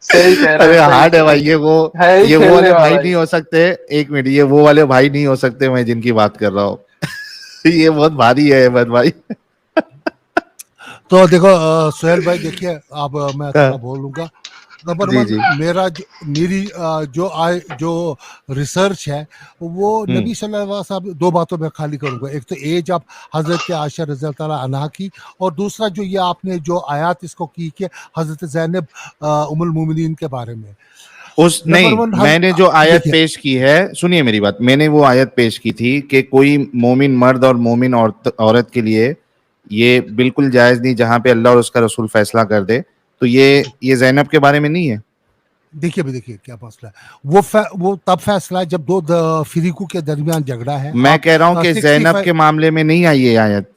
सही कह रहे अरे हो, सही हार्ड है भाई, है ही ये वो खेलने वाले भाई वाला नहीं ही। हो सकते। एक मिनट, ये वो वाले भाई नहीं हो सकते मैं जिनकी बात कर रहा हूँ। ये बहुत भारी है अहमद भाई। तो देखो सुहेल भाई, देखिए अब मैं थोड़ा बोलूंगा। नंबर जी वन, जी मेरी जो रिसर्च है वो नबी सल्लल्लाहु अलैहि वसल्लम, दो बातों में खाली करूंगा। एक तो एज ऑफ हजरत आयशा रज़ी अल्लाह ताला अन्हा की, और दूसरा जो ये आपने जो आयत इसको की कि हजरत ज़ैनब उम्मुल मोमिनीन के बारे में। उस नंबर नहीं, वन, मैंने जो आयत देखिए पेश की है, सुनिए मेरी बात, मैंने वो आयत पेश की थी कि कोई मोमिन मर्द और मोमिन औरत के लिए ये बिल्कुल जायज नहीं जहां पे अल्लाह और उसका रसूल फैसला कर दे। तो ये जैनब के बारे में नहीं है। देखिए देखिए क्या मसला है। वो तब फैसला है जब दो फिरीकों के दरमियान झगड़ा है। मैं आप कह रहा हूं कि 65, जैनब के मामले में नहीं आई ये आयत।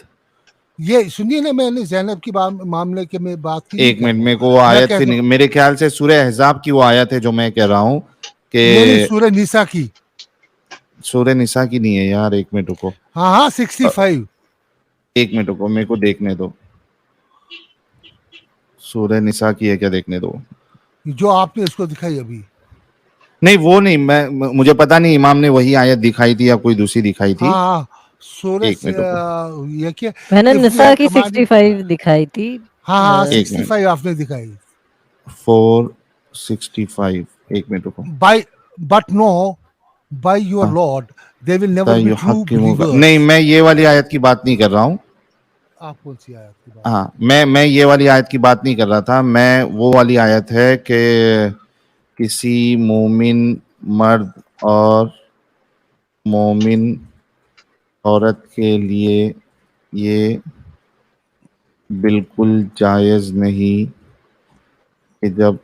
ये सुनिए ना, मैंने ज़ैनब की मामले के में बात की नहीं एक कर मिनट, रहा हूँ। मेरे को वो मैं आयत कह से रहा हूँ, मेरे ख्याल से सूरह अहज़ाब की वो आयत है जो मैं कह रहा हूं नहीं, कि सूरह निसा की। सूरह निसा की नहीं है यार। एक मिनट रुको, हाँ हाँ, 65। एक मिनट रुको, मेरे को देखने दो। सूरह निसा की है क्या, देखने दो। जो आपने इसको दिखाई अभी। नहीं वो नहीं, मुझे पता नहीं इमाम ने वही आयत दिखाई थी या कोई दूसरी दिखाई हाँ थी। हाँ, सूरह एक मिनट रुको, ये क्या, मैंने इफ वी निसा आर की कमांड। 65 दिखाई थी। हाँ हाँ, एक मिनट, 65 आपने दिखाई। 465, एक मिनट रुको। Bye, but no, by your हाँ, lord they will never be true नहीं, बिलीवर्स। मैं ये वाली आयत की बात नहीं कर रहा हूँ। आप कौन सी आयत की बात? हाँ, मैं ये वाली आयत की बात नहीं कर रहा था। मैं वो वाली आयत है कि किसी मोमिन मर्द और मोमिन औरत के लिए ये बिल्कुल जायज़ नहीं कि जब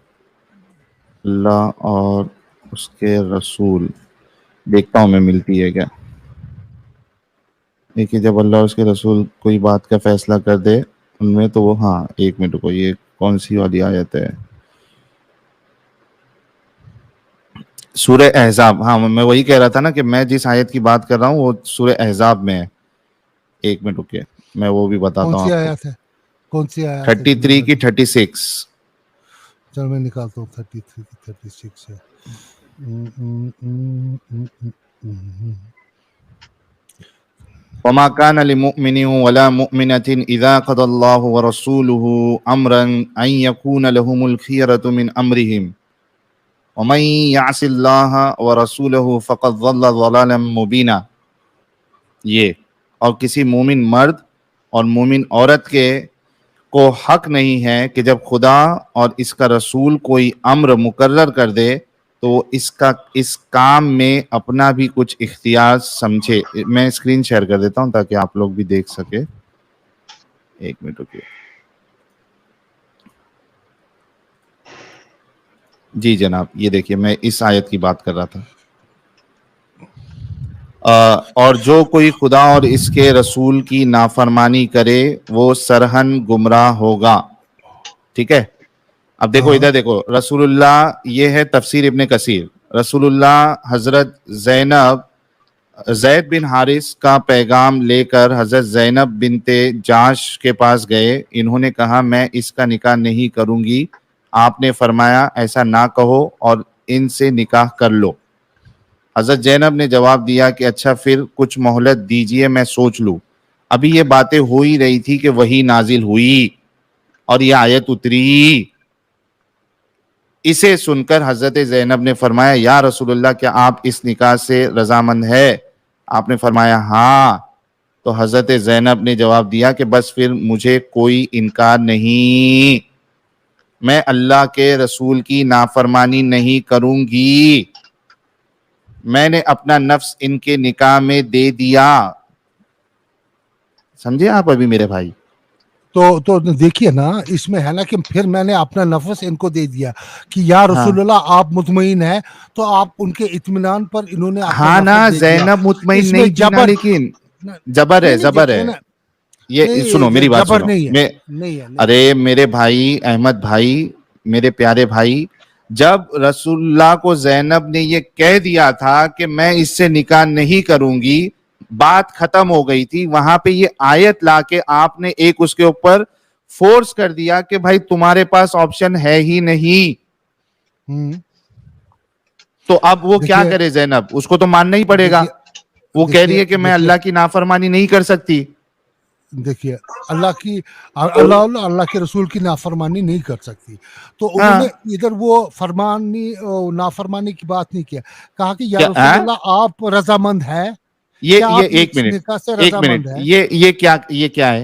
अल्लाह और उसके रसूल, देखता हूँ मैं मिलती है क्या। देखिए, जब अल्लाह और उसके रसूल कोई बात का फैसला कर दे उनमें, तो वो, हाँ एक मिनट को, ये कौन सी वाली आयत है। सूरह अहज़ाब, हाँ मैं वही कह रहा था ना कि मैं जिस आयत की बात कर रहा हूँ वो सूरह अहज़ाब में है। एक मिनट रुकिए, मैं वो भी कौन बताता हूँ सी आपको। आयत है? कौन सी आयत है? 33 की 36। चलो मैं निकालता हूँ। 33 की 36 है। वमा कान लिमुमिनिन वला मुमिनतिन इज़ा क़दल्लाहु व रसूलुहु अम्रन अन यकून लहुमुल खियरतु मिन अम्रिहिम वमन यअसिल्लाह व रसूलहु फ़क़द ज़ल्ल ज़लालन मुबीना। ये, और किसी मोमिन मर्द और मोमिन औरत के को हक नहीं है कि जब खुदा और इसका रसूल कोई अम्र मुकर्रर कर दे तो इस काम में अपना भी कुछ इख्तियार समझे। मैं स्क्रीन शेयर कर देता हूं ताकि आप लोग भी देख सके। एक मिनट रुकिए। जी जनाब, ये देखिए, मैं इस आयत की बात कर रहा था। और जो कोई खुदा और इसके रसूल की नाफरमानी करे वो सरहन गुमराह होगा। ठीक है, अब देखो इधर देखो, रसूलुल्लाह, ये है तफसीर इब्ने कसीर। रसूलुल्लाह हजरत जैद बिन हारिस का पैगाम लेकर हजरत जैनब बिनते जाश के पास गए। इन्होंने कहा मैं इसका निकाह नहीं करूंगी। आपने फरमाया ऐसा ना कहो और इनसे निकाह कर लो। हजरत जैनब ने जवाब दिया कि अच्छा फिर कुछ मोहलत दीजिए, मैं सोच लूं। अभी ये बातें हो ही रही थी कि वही नाजिल हुई और ये आयत उतरी। इसे सुनकर हजरत जैनब ने फरमाया या रसूलुल्लाह, क्या आप इस निकाह से रजामंद है? आपने फरमाया हाँ। तो हजरत जैनब ने जवाब दिया कि बस फिर मुझे कोई इनकार नहीं, मैं अल्लाह के रसूल की नाफरमानी नहीं करूंगी। मैंने अपना नफ्स इनके निकाह में दे दिया। समझे आप अभी मेरे भाई? तो देखिए ना, इसमें है ना कि फिर मैंने अपना नफस इनको दे दिया कि या हाँ, रसूलुल्लाह आप मुतमईन है, तो आप उनके इत्मीनान पर इन्होंने अपना हाँ ना, नफस दे दिया। जैनब मुतमईन इसमें नहीं थी ना, जबर लेकिन न- जबर है, नहीं जबर देखिए है। ना, ये सुनो मेरी बात जबर सुनो। नहीं है, मैं, नहीं है, नहीं है। अरे मेरे भाई अहमद भाई, मेरे प्यारे भाई, जब रसूलुल्लाह को जैनब ने ये कह दिया था कि मैं इससे निकाह नहीं करूंगी, बात खत्म हो गई थी। वहां पे ये आयत लाके आपने एक उसके ऊपर फोर्स कर दिया कि भाई तुम्हारे पास ऑप्शन है ही नहीं, हम्म, तो अब वो क्या देखिए करे जैनब, उसको तो मानना ही पड़ेगा। देखिए वो कह रही देखिए है कि मैं देखिए अल्लाह की नाफरमानी नहीं कर सकती। देखिए अल्लाह अल्लाह के रसूल की नाफरमानी नहीं कर सकती। तो उन्होंने हाँ, इधर वो नाफरमानी की बात नहीं किया, कहा कि या क्या रसूल अल्लाह आप रजामंद है, क्या ये आप एक इस मिनट, निकाह से एक मिनट, रजामंद है? ये क्या, ये क्या है,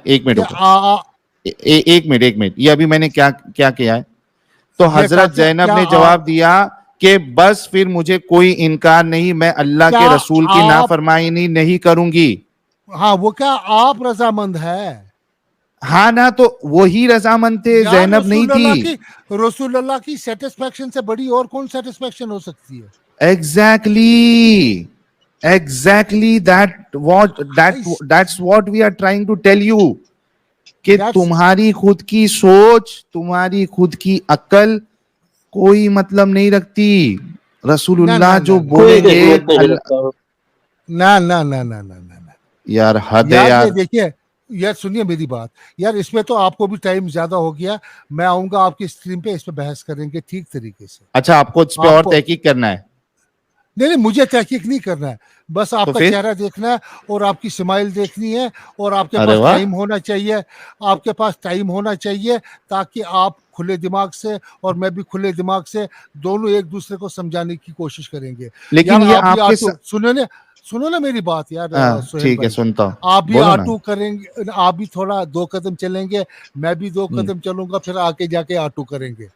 एक मिनट क्या रुको, एक मिनट, एक मिनट, ये अभी मैंने क्या क्या किया है? तो ये कहा हजरत क्या जैनब क्या ने जवाब दिया कि बस फिर मुझे कोई इनकार नहीं, मैं अल्लाह क्या के रसूल की आप नाफरमानी नहीं करूंगी। हाँ वो क्या आप रजामंद है? हाँ ना, तो वही रजामंद थे, यार जैनब नहीं थी। रसूल अल्लाह की सेटिस्फेक्शन से बड़ी और कौन सेटिस्फेक्शन हो सकती है? एग्जैक्टली, एग्जैक्टली, इस- that's what we are trying to tell you, कि That's तुम्हारी खुद की सोच, तुम्हारी खुद की अक्ल कोई मतलब नहीं रखती। ना रसूलुल्लाह ना जो ना ना कोई बोलेंगे अहमियत नहीं अल्लाह, रखता। ना ना ना ना ना ना ना यार हद है यार ये यार। देखिए, यार सुनिए मेरी बात, यार इसमें तो आपको भी टाइम ज्यादा हो गया। मैं आऊंगा आपकी स्ट्रीम पे, इस पे बहस करेंगे ठीक तरीके से। अच्छा, आपको इस पे और आपको तहकीक करना है? नहीं नहीं, मुझे तहकीक नहीं करना है, बस तो आपका फिर, चेहरा देखना है और आपकी स्माइल देखनी है, और आपके अरे पास वाह, टाइम होना चाहिए। आपके पास टाइम होना चाहिए ताकि आप खुले दिमाग से और मैं भी खुले दिमाग से दोनों एक दूसरे को समझाने की कोशिश करेंगे। लेकिन यार ये आप भी आपके आटू सुनो ना मेरी बात यार, हाँ सोहेल ठीक है, भाई, सुनता हूँ, आप भी बोलो ना। आटू करेंगे, आप भी थोड़ा दो कदम चलेंगे, मैं भी दो हम्म। कदम चलूंगा, फिर आके जाके आटू करेंगे।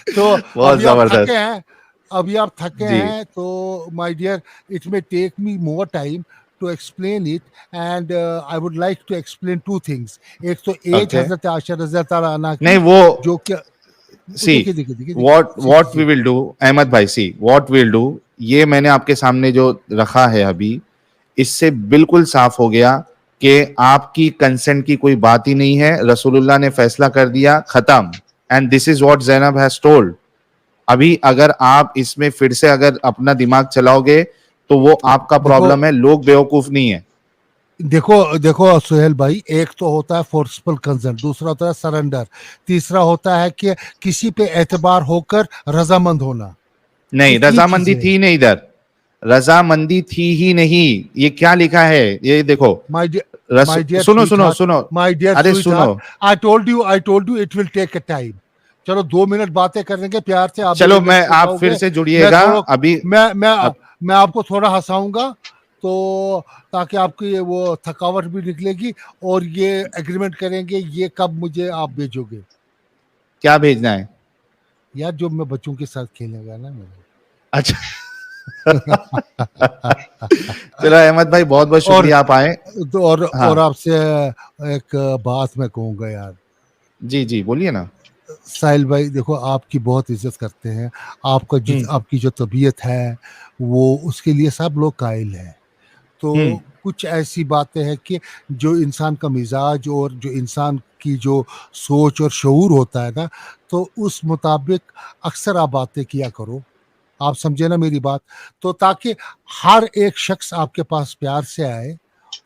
तो बहुत अभी आप थके जबरदस्त। हैं, अभी आप थके जी, हैं, तो my dear, it may take me more time to explain it, and I would like to explain two things. एक तो एज ओके, हजरत आयशा रज़ी अल्लाह ताला अन्हा नहीं की, वो, जो कि सी, देखिए देखिए देखिए देखिए what we will do, Ahmad भाई, सी व्हाट विल डू, ये मैंने आपके सामने जो रखा है अभी, इससे बिल्कुल साफ हो गया कि आपकी कंसेंट की कोई बात ही नहीं है। रसूलुल्लाह ने फैसला कर दिया, खत्म। And this is what Zainab has told. अभी अगर आप इसमें फिर से अगर अपना दिमाग चलाओगे तो वो आपका देखो प्रॉब्लम है, लोग बेवकूफ नहीं है। देखो देखो सुहेल भाई, एक तो होता है फोर्सफुल कंसेंट, दूसरा होता है सरेंडर, तीसरा होता है कि किसी पे एतबार होकर रजामंद होना। ये नहीं, तीन रजामंदी चीजें हैं। थी नहीं इधर, रजामंदी थी ही नहीं। ये क्या लिखा है, ये देखो। My dear, रस my dear सुनो सुनो sweetheart, सुनो, my dear अरे सुनो, sweetheart, I told you it will take a time. चलो 2 मिनट बातें करेंगे प्यार से, आप भी चलो रिलैक्स मैं, हो आप फिर जाओगे। से मैं जुड़िएगा थोड़ा अभी। मैं अब मैं आपको थोड़ा हंसाऊंगा, तो ताकि आपकी ये वो थकावट भी निकलेगी, और ये एग्रीमेंट करेंगे ये कब मुझे आप भेजोगे। क्या भेजना है? यार जो मैं बच्चों के साथ खेलेगा ना मैं। अच्छा। चलो अहमद भाई, बहुत बहुत और शुक्रिया आप आए। तो और हाँ, आपसे एक बात मैं कहूँगा यार, जी जी, बोलिए ना। साहिल भाई, देखो आपकी बहुत इज्जत करते हैं, हम्म, आपकी जो तबीयत है वो उसके लिए सब लोग कायल हैं। हम्म, तो कुछ ऐसी बातें हैं कि जो इंसान का मिजाज और जो इंसान की जो सोच और शऊर होता है ना, तो उस मुताबिक अक्सर आप बातें किया करो। आप समझे ना मेरी बात? तो ताकि हर एक शख्स आपके पास प्यार से आए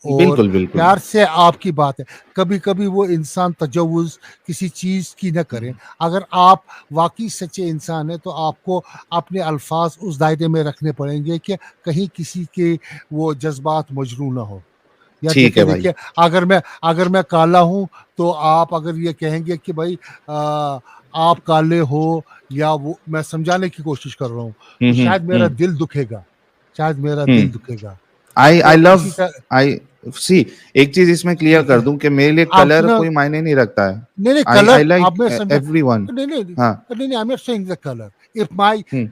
और बिल्कुल बिल्कुल। प्यार से आपकी बात है। कभी कभी वो इंसान तजव्वुज़ किसी चीज़ की न करें। अगर आप वाकई सच्चे इंसान हैं तो आपको अपने अल्फाज उस दायरे में रखने पड़ेंगे कि कहीं किसी के वो जज्बात मजरू ना हो। या ठीक है देखिए भाई। देखिए, अगर मैं काला हूँ, तो आप अगर ये कहेंगे कि भाई आप काले हो, या वो मैं समझाने की कोशिश कर रहा हूँ, तो शायद मेरा हम्म, दिल दुखेगा, शायद मेरा दिल हम्म। दुखेगा। आई तो आई लव, इसी तरह आई सी, एक चीज इसमें क्लियर कर दूं कि मेरे लिए आप कलर सुनो, कोई मायने नहीं रखता है। नहीं नहीं आई कलर आई लाइक आप में समझा, एवरीवन। नहीं नहीं हाँ। नहीं नहीं, I am not saying the colour, if my hmm,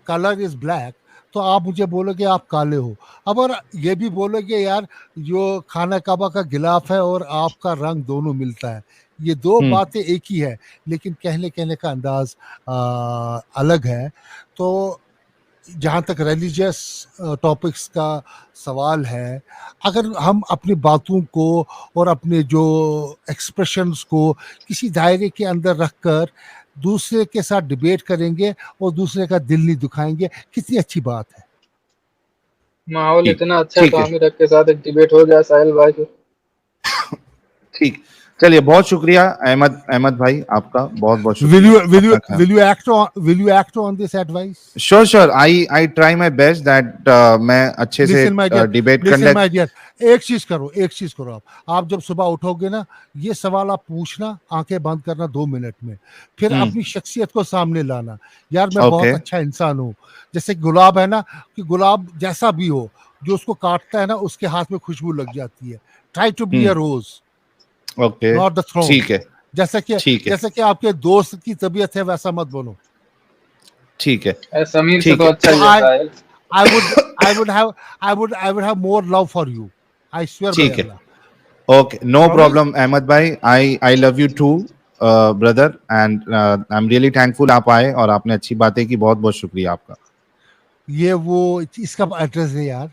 colour is black, तो आप मुझे बोलोगे आप काले हो। अब और ये भी बोलोगे यार, जो खाना काबा का गिलाफ है और आपका रंग दोनों मिलता है, ये दो हम्म, बातें एक ही है, लेकिन कहने कहने का अंदाज अलग है। तो जहाँ तक रिलीजियस टॉपिक्स का सवाल है, अगर हम अपनी बातों को और अपने जो एक्सप्रेशंस को किसी दायरे के अंदर रखकर दूसरे के साथ डिबेट करेंगे और दूसरे का दिल नहीं दुखाएंगे, कितनी अच्छी बात है। माहौल ठीक इतना अच्छा है, ठीक तो है आमिर हक के साथ एक डिबेट हो जाए साहिल भाई को। ठीक। चलिए, बहुत शुक्रिया अहमद भाई, आपका बहुत बहुत Will you शुक्रिया। अपना ख्याल। will you act on this advice? Sure I try my best that मैं अच्छे से Listen, my dear. Debate Listen, conduct. my dear. एक चीज करो आप जब सुबह उठोगे ना, ये सवाल आप पूछना, आंखें बंद करना 2 मिनट में, फिर अपनी शख्सियत को सामने लाना। यार मैं बहुत ओके अच्छा इंसान हूँ, जैसे गुलाब है ना, कि गुलाब जैसा भी हो, जो उसको काटता है ना, उसके हाथ में खुशबू लग जाती है। Try to be a rose, okay not the throne. ठीक है ठीक है जैसे कि आपके दोस्त की तबीयत है, वैसा मत बनो। ठीक है समीर से ठीक तो है। अच्छा ही है साहिल। I would have more love for you. I swear by ठीक है Allah. Okay, no Promise? Problem Ahmed भाई, I love you too brother, and I am really thankful आप आए और आपने अच्छी बातें की। बहुत बहुत शुक्रिया आपका। ये वो इसका एड्रेस है यार।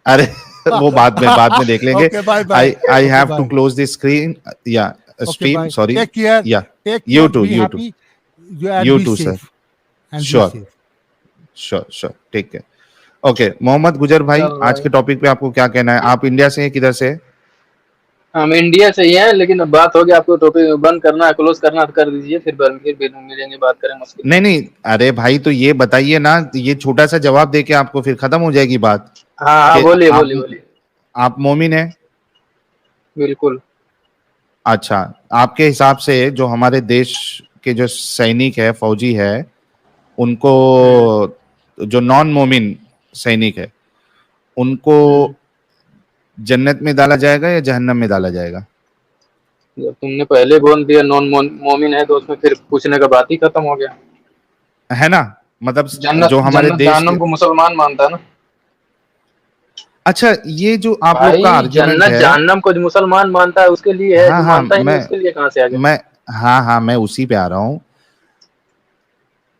अरे वो बाद में देख लेंगे। Okay, bye bye. I Okay, have to bye. Close this screen या Okay, stream, bye. Sorry. Take care. या Take you care. too, Be you happy. And You be too, sir. safe. And be Sure. safe. Sure ठीक है। Okay, Mohammad गुजर भाई, चलो आज भाई। के टॉपिक पे आपको क्या कहना है? आप इंडिया से हैं, किधर से हैं? हम इंडिया से ही हैं, लेकिन अब बात होगी, आपको टॉपिक बंद करना है, क्लोज करना है तो कर दीजिए, फिर मिलेंगे, बात करें मुश्किल। नहीं, अरे भाई तो ये बताइए ना, ये छोटा सा जवाब देके आपको फिर खत्म हो जाएगी बात। हाँ कि बोलिए आप बोलिए बोलिए। आप मोमिन हैं? बिल्कुल। अच्छा, आपके हिसाब से जो हमारे देश के जो सैनिक है, फौजी है, उनको, जो नॉन मोमिन सैनिक है, उनको जन्नत में डाला जाएगा या जहन्नम में डाला जाएगा? जब तुमने पहले बोल दिया नॉन मोमिन है, तो उसमें फिर पूछने का बात ही खत्म हो गया। है ना, मतलब जन्नत जो हमारे जन्नत देश जहन्नम के। को मुसलमान मानता है ना अच्छा, ये जो आप लोग भाई। का आर्ग्यूमेंट जन्नत है। जहन्नम को जो मुसलमान मानता है उसके लिए है, हाँ जो हाँ मानता ही नहीं उसके लिए कहाँ से आ गया। मैं उसी पे आ रहा हूँ।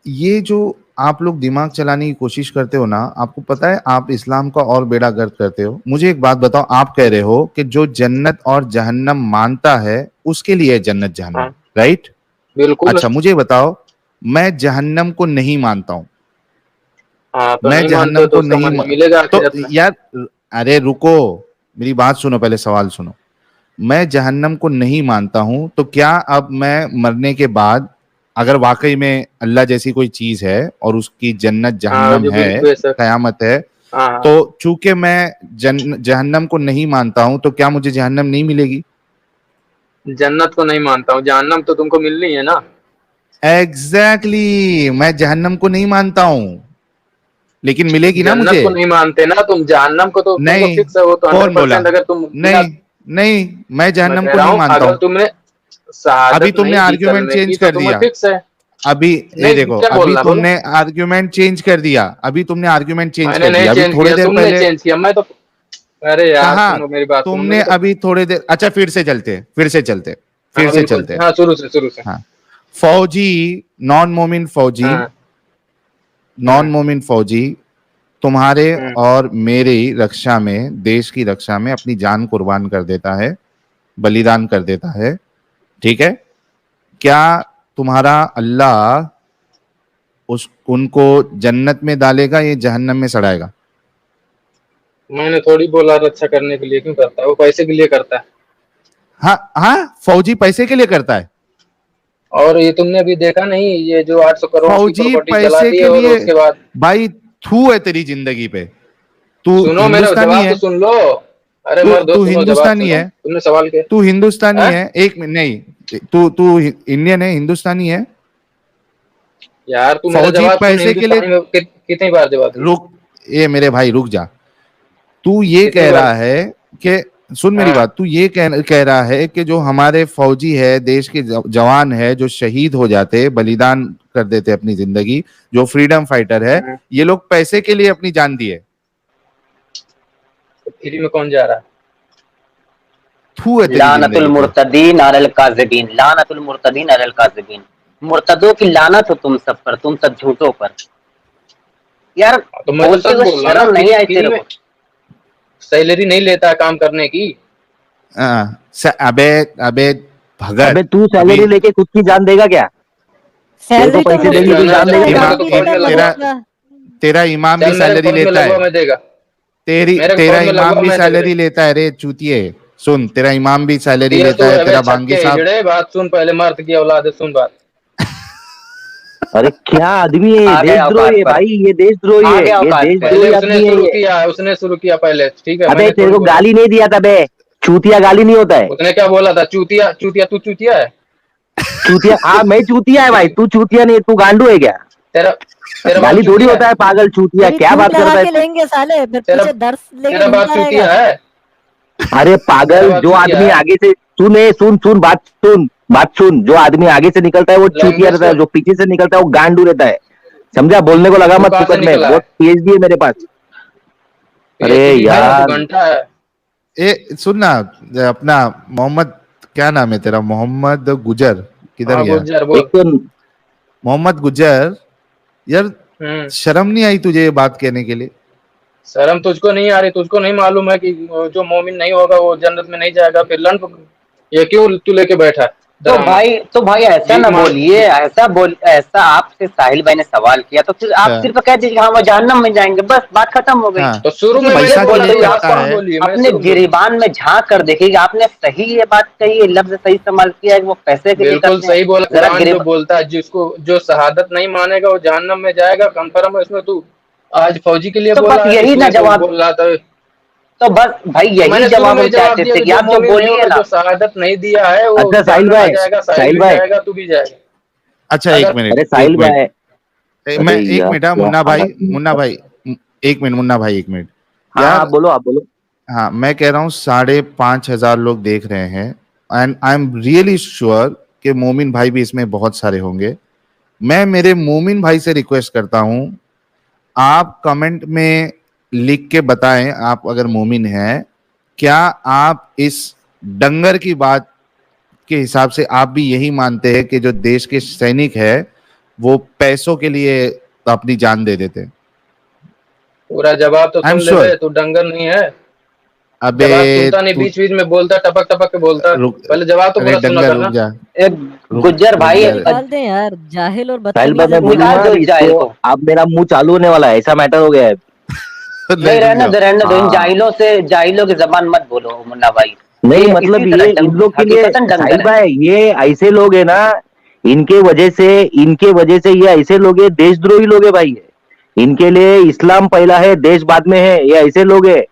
ये जो आप लोग दिमाग चलाने की कोशिश करते हो ना, आपको पता है आप इस्लाम का और बेड़ा गर्क करते हो। मुझे एक बात बताओ, आप कह रहे हो कि जो जन्नत और जहन्नम मानता है उसके लिए जन्नत जहन्नम, हाँ, राइट? बिल्कुल। अच्छा, मुझे बताओ, मैं जहन्नम को नहीं मानता हूँ। हाँ, तो मैं नहीं मानते जहन्नम हो तो को उसका नहीं मजा मिलेगा तो आखिरत में। यार, अरे रुको, मेरी बात सुनो, पहले सवाल सुनो। मैं जहन्नम को नहीं मानता हूं, तो क्या अब मैं मरने के बाद, अगर वाकई में अल्लाह जैसी कोई चीज है और उसकी जन्नत हाँ, जहन्नम जो है, बेशक। कयामत है, हाँ, तो चूंकि मैं जहन्नम को नहीं मानता हूं, तो क्या मुझे जहन्नम नहीं मिलेगी? जन्नत को नहीं मानता हूँ, जहन्नम तो तुमको मिलनी है ना। एग्जैक्टली, मैं जहन्नम को नहीं मानता हूं, लेकिन मिलेगी ना जन्नत मुझे। को नहीं मानते ना तुम, जहन्नम को तो तुमको नहीं, फिक्स है, वो तो कौन बोला? 100%। अगर तुम बिना, नहीं नहीं, मैं मैं जहन्नम कह को रहा नहीं हूँ, मानता अगर हूं। तुमने अभी शहादत तुमने नहीं दी आर्ग्यूमेंट कलमे चेंज की, तो कर तुम्हें दिया। फिक्स है। अभी ये नहीं, देखो, क्या अभी बोलना बोलो। तुमने आर्ग्यूमेंट चेंज कर दिया। अभी तुमने आर्ग्यूमेंट चेंज मैंने कर नहीं दिया अभी चेंज थोड़ी किया, देर तुमने पहले। चेंज किया। मैं तो, अरे यार कहा सुनो मेरी बात सुनो, तुमने? मैंने तो। अभी थोड़ी देर, अच्छा फिर से चलते हाँ, फिर से बिल्कुल। चलते। हाँ, शुरू से। हाँ, फौजी, नॉन मोमिन फौजी, हाँ, नॉन मोमिन फौजी तुम्हारे हम्म। और मेरी रक्षा में, देश की रक्षा में अपनी जान कुर्बान कर देता है, बलिदान कर देता है, ठीक है? क्या तुम्हारा अल्लाह उनको जन्नत में डालेगा या जहन्नम में सड़ाएगा? मैंने थोड़ी बोला रक्षा करने के लिए, क्यों करता है? वो पैसे के लिए करता है। हाँ हाँ, फौजी पैसे के लिए करता है। और ये तुमने अभी देखा नहीं, ये जो 800 करोड़ की फौजी प्रॉपर्टी जला पैसे दी के और लिए, उसके बाद। भाई थू है तेरी जिंदगी पे। तू सुनो, मेरा हिंदुस्तानी जवाब तो है? सुन लो। अरे तू मर्द हो, तू सुनो जवाब हिंदुस्तानी सुनो, है? तुमने सवाल किया। तू हिंदुस्तानी हाँ? है? एक मिनट, नहीं, तू इंडियन है, हिंदुस्तानी है? यार तू मेरा फौजी जवाब सुन, पैसे के लिए, हिंदुस्तानी में कितनी बार जवाब दिया? रुक, ये मेरे भाई रुक जा। तू ये कितनी कह बार? रहा है कि, सुन मेरी हाँ, बात, तू ये कह रहा है कि जो हमारे फौजी है, देश के जवान है, जो शहीद हो जाते, बलिदान कर देते अपनी जिंदगी, जो फ्रीडम फाइटर है, ये लोग पैसे के लिए अपनी जान दिए। तो फ्री में कौन जा रहा है? थू है तेरी लानतुल जिंदगी पे। मुर्तदीन अलल काज़िबीन, लानतुल मुर्तदीन अलल काज़िबीन। मुर्तदों की लानत हो तुम सब पर, तुम सब झूठों पर। यार तो मैं तो बोलते सच हुए बोल रहा हूँ शर्म ना, नहीं आई फ्री तेरे में को? सैलरी नहीं लेता है काम करने की। अबे अबे भगत, अबे तू सैलरी अभी लेके खुद की जान देगा क्या? तेरे को सैलरी तो पैसे मुफ्त देंगे में तो मैं जान देता देगा है, क्या? मेरे इमाम को तो डॉक्टर फौज में का लगवा, तेरा बच्चा। तेरा इमाम भी चल मेरे को सैलरी फौज में लेता लगवा, है। मैं देगा। मेरे तेरा अकाउंट में इमाम लगवा, भी मैं दे सैलरी रही। लेता है रे चूतिए, सुन, तेरा इमाम भी सैलरी ये लेता तू है, है तेरा बे बांगी छक्के साहब। हिजड़े, बात सुन पहले, मर्द की औलाद है, सुन बात। अरे क्या आदमी है ये, आ गया देशद्रोही है औकात पर, भाई, ये देशद्रोही आ है, गया ये औकात पे। पहले देशद्रोही उसने आदमी है शुरू ये। किया, उसने शुरू किया पहले, ठीक है, अबे मैंने तेरे थोड़ी को बोला। गाली नहीं दिया था बे, चूतिया गाली नहीं होता है। उसने क्या बोला था? चूतिया, चूतिया, तू चूतिया है? चूतिया, हाँ मैं चूतिया है भाई, तू चूतिया नहीं, तू गांडू है क्या? तेरा तेरा बाप गाली थोड़ी चूतिया होता है? है पागल, चूतिया तेरी क्या ठूठ बात लगा करता है के तू? लेंगे साले, फिर तेरा पीछे दर्श लेके तेरा बाप घूमता चूतिया रहेगा। है? अरे तेरा पागल, बाप जो चूतिया आदमी है? आगे से सुन बात सुन, जो आदमी आगे से निकलता है वो चूतिया लैंग्वेज रहता है, को जो पीछे से निकलता है वो गांडू रहता है, समझा? बोलने को लगा तू मत कहाँ से फुकट में, निकला है? बहुत पीएचडी है मेरे पास। अरे पीएचडी है ना, तू यार, घंटा है। सुन ना, अपना मोहम्मद, क्या नाम है तेरा? मोहम्मद गुजर, किधर हाँ गया? गुज्जर एक बोल। तो मोहम्मद गुजर, यार शर्म नहीं आई तुझे ये बात कहने के लिए? शर्म तुझको नहीं आ रही? तुझको नहीं मालूम है कि जो मोमिन नहीं होगा वो जन्नत में नहीं जाएगा? फिर लन ये क्यों तू लेके बैठा है ड्रामा? तो भाई ऐसा भीख ना मांग। बोलिए, ऐसा आपसे साहिल भाई ने सवाल किया तो फिर आप हाँ। सिर्फ कह दीजिए हाँ वो जहन्नम में जाएंगे, बस बात खत्म हो गई। हाँ, तो शुरू में देखिए, मैंने पैसा के बोला लिए था, आप करता कहाँ है। बोलिए? मैं अपने शुरू में बोली। गिरेबान में झांक कर देखिए, आपने सही ये बात कही है, लफ्ज सही इस्तेमाल किया है कि वो पैसे के लिए बिल्कुल करते हैं। सही बोला। जरा कुरान जो गिरेब बोलता है जिसको जो शहादत नहीं मानेगा वो जहन्नम में जाएगा, कंफर्म है इसमें? तू आज फौजी के लिए तो बोला बस है, यही ना इसलिए तो जवाब, बोल रहा था। तो बस भाई तो यही मैंने शुरू जवाब में हम ही जवाब चाहते दिया थे कि कि जो आप जो मोमिन नहीं बोलिए होगा, ना। जो शहादत नहीं दिया है, वो अच्छा साहिल जहन्नम में भाई, जाएगा, साहिल साहिल भी भाई, जाएगा, तू भी जाएगा। अच्छा अगर एक मिनट, अरे एक साहिल मिनट, भाई, मैं अरे एक यार मिनट, हाँ क्या मुन्ना भाई, हालत है मुन्ना इसका। भाई, एक मिनट मुन्ना भाई, एक मिनट हाँ हाँ यार। बोलो, आप बोलो। हाँ, मैं कह रहा हूँ 5,500 लोग देख रहे हैं, and I am really sure कि मोमिन भाई भी इसमें बहुत सारे होंगे। मैं मेरे मोमिन भाई से रिक्वेस्ट करता हूं, आप कमेंट में लिख के बताएं, आप अगर मोमिन हैं, क्या आप इस डंगर की बात के हिसाब से आप भी यही मानते हैं कि जो देश के सैनिक है वो पैसों के लिए अपनी जान दे देते हैं? पूरा जवाब तो आई एम सुन ले श्योर। बे, तू डंगर नहीं है। अबे जवाब सुनता नहीं, तू बीच बीच में बोलता, टपक टपक के बोलता। रुक, पहले जवाब तो अरे पूरा सुना डंगर रुक करना। जा, ए, रुक गुज्जर रुक भाई जा। निकाल दें यार, जाहिल और साहिल भाई, बदतमीज मैं है दोनों। निकाल बोलूंगा दो अब इस जाहिल इसको, को। अब मेरा मुंह चालू होने वाला है, ऐसा मैटर हो गया है। नहीं, रुक रहने जाओ। दो इन हाँ, जाहिलों की जबान मत बोलो मुन्ना भाई। नहीं ये मतलब इसी ये तरह इन लोग के लिए, हकीकतन साहिल डंगर है। भाई ये ऐसे लोग है ना, इनके वजह से ये ऐसे लोग है, देशद्रोही लोग है भाई ये। इनके लिए इस्लाम पहला है, देश बाद में है, ये ऐसे लोग है।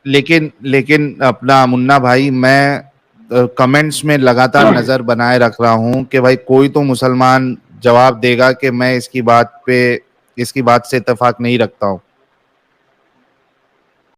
लेकिन लेकिन अपना मुन्ना भाई, मैं कमेंट्स में लगातार नजर बनाए रख रहा हूं कि भाई कोई तो मुसलमान जवाब देगा कि मैं इसकी बात से इत्तेफाक नहीं रखता हूं।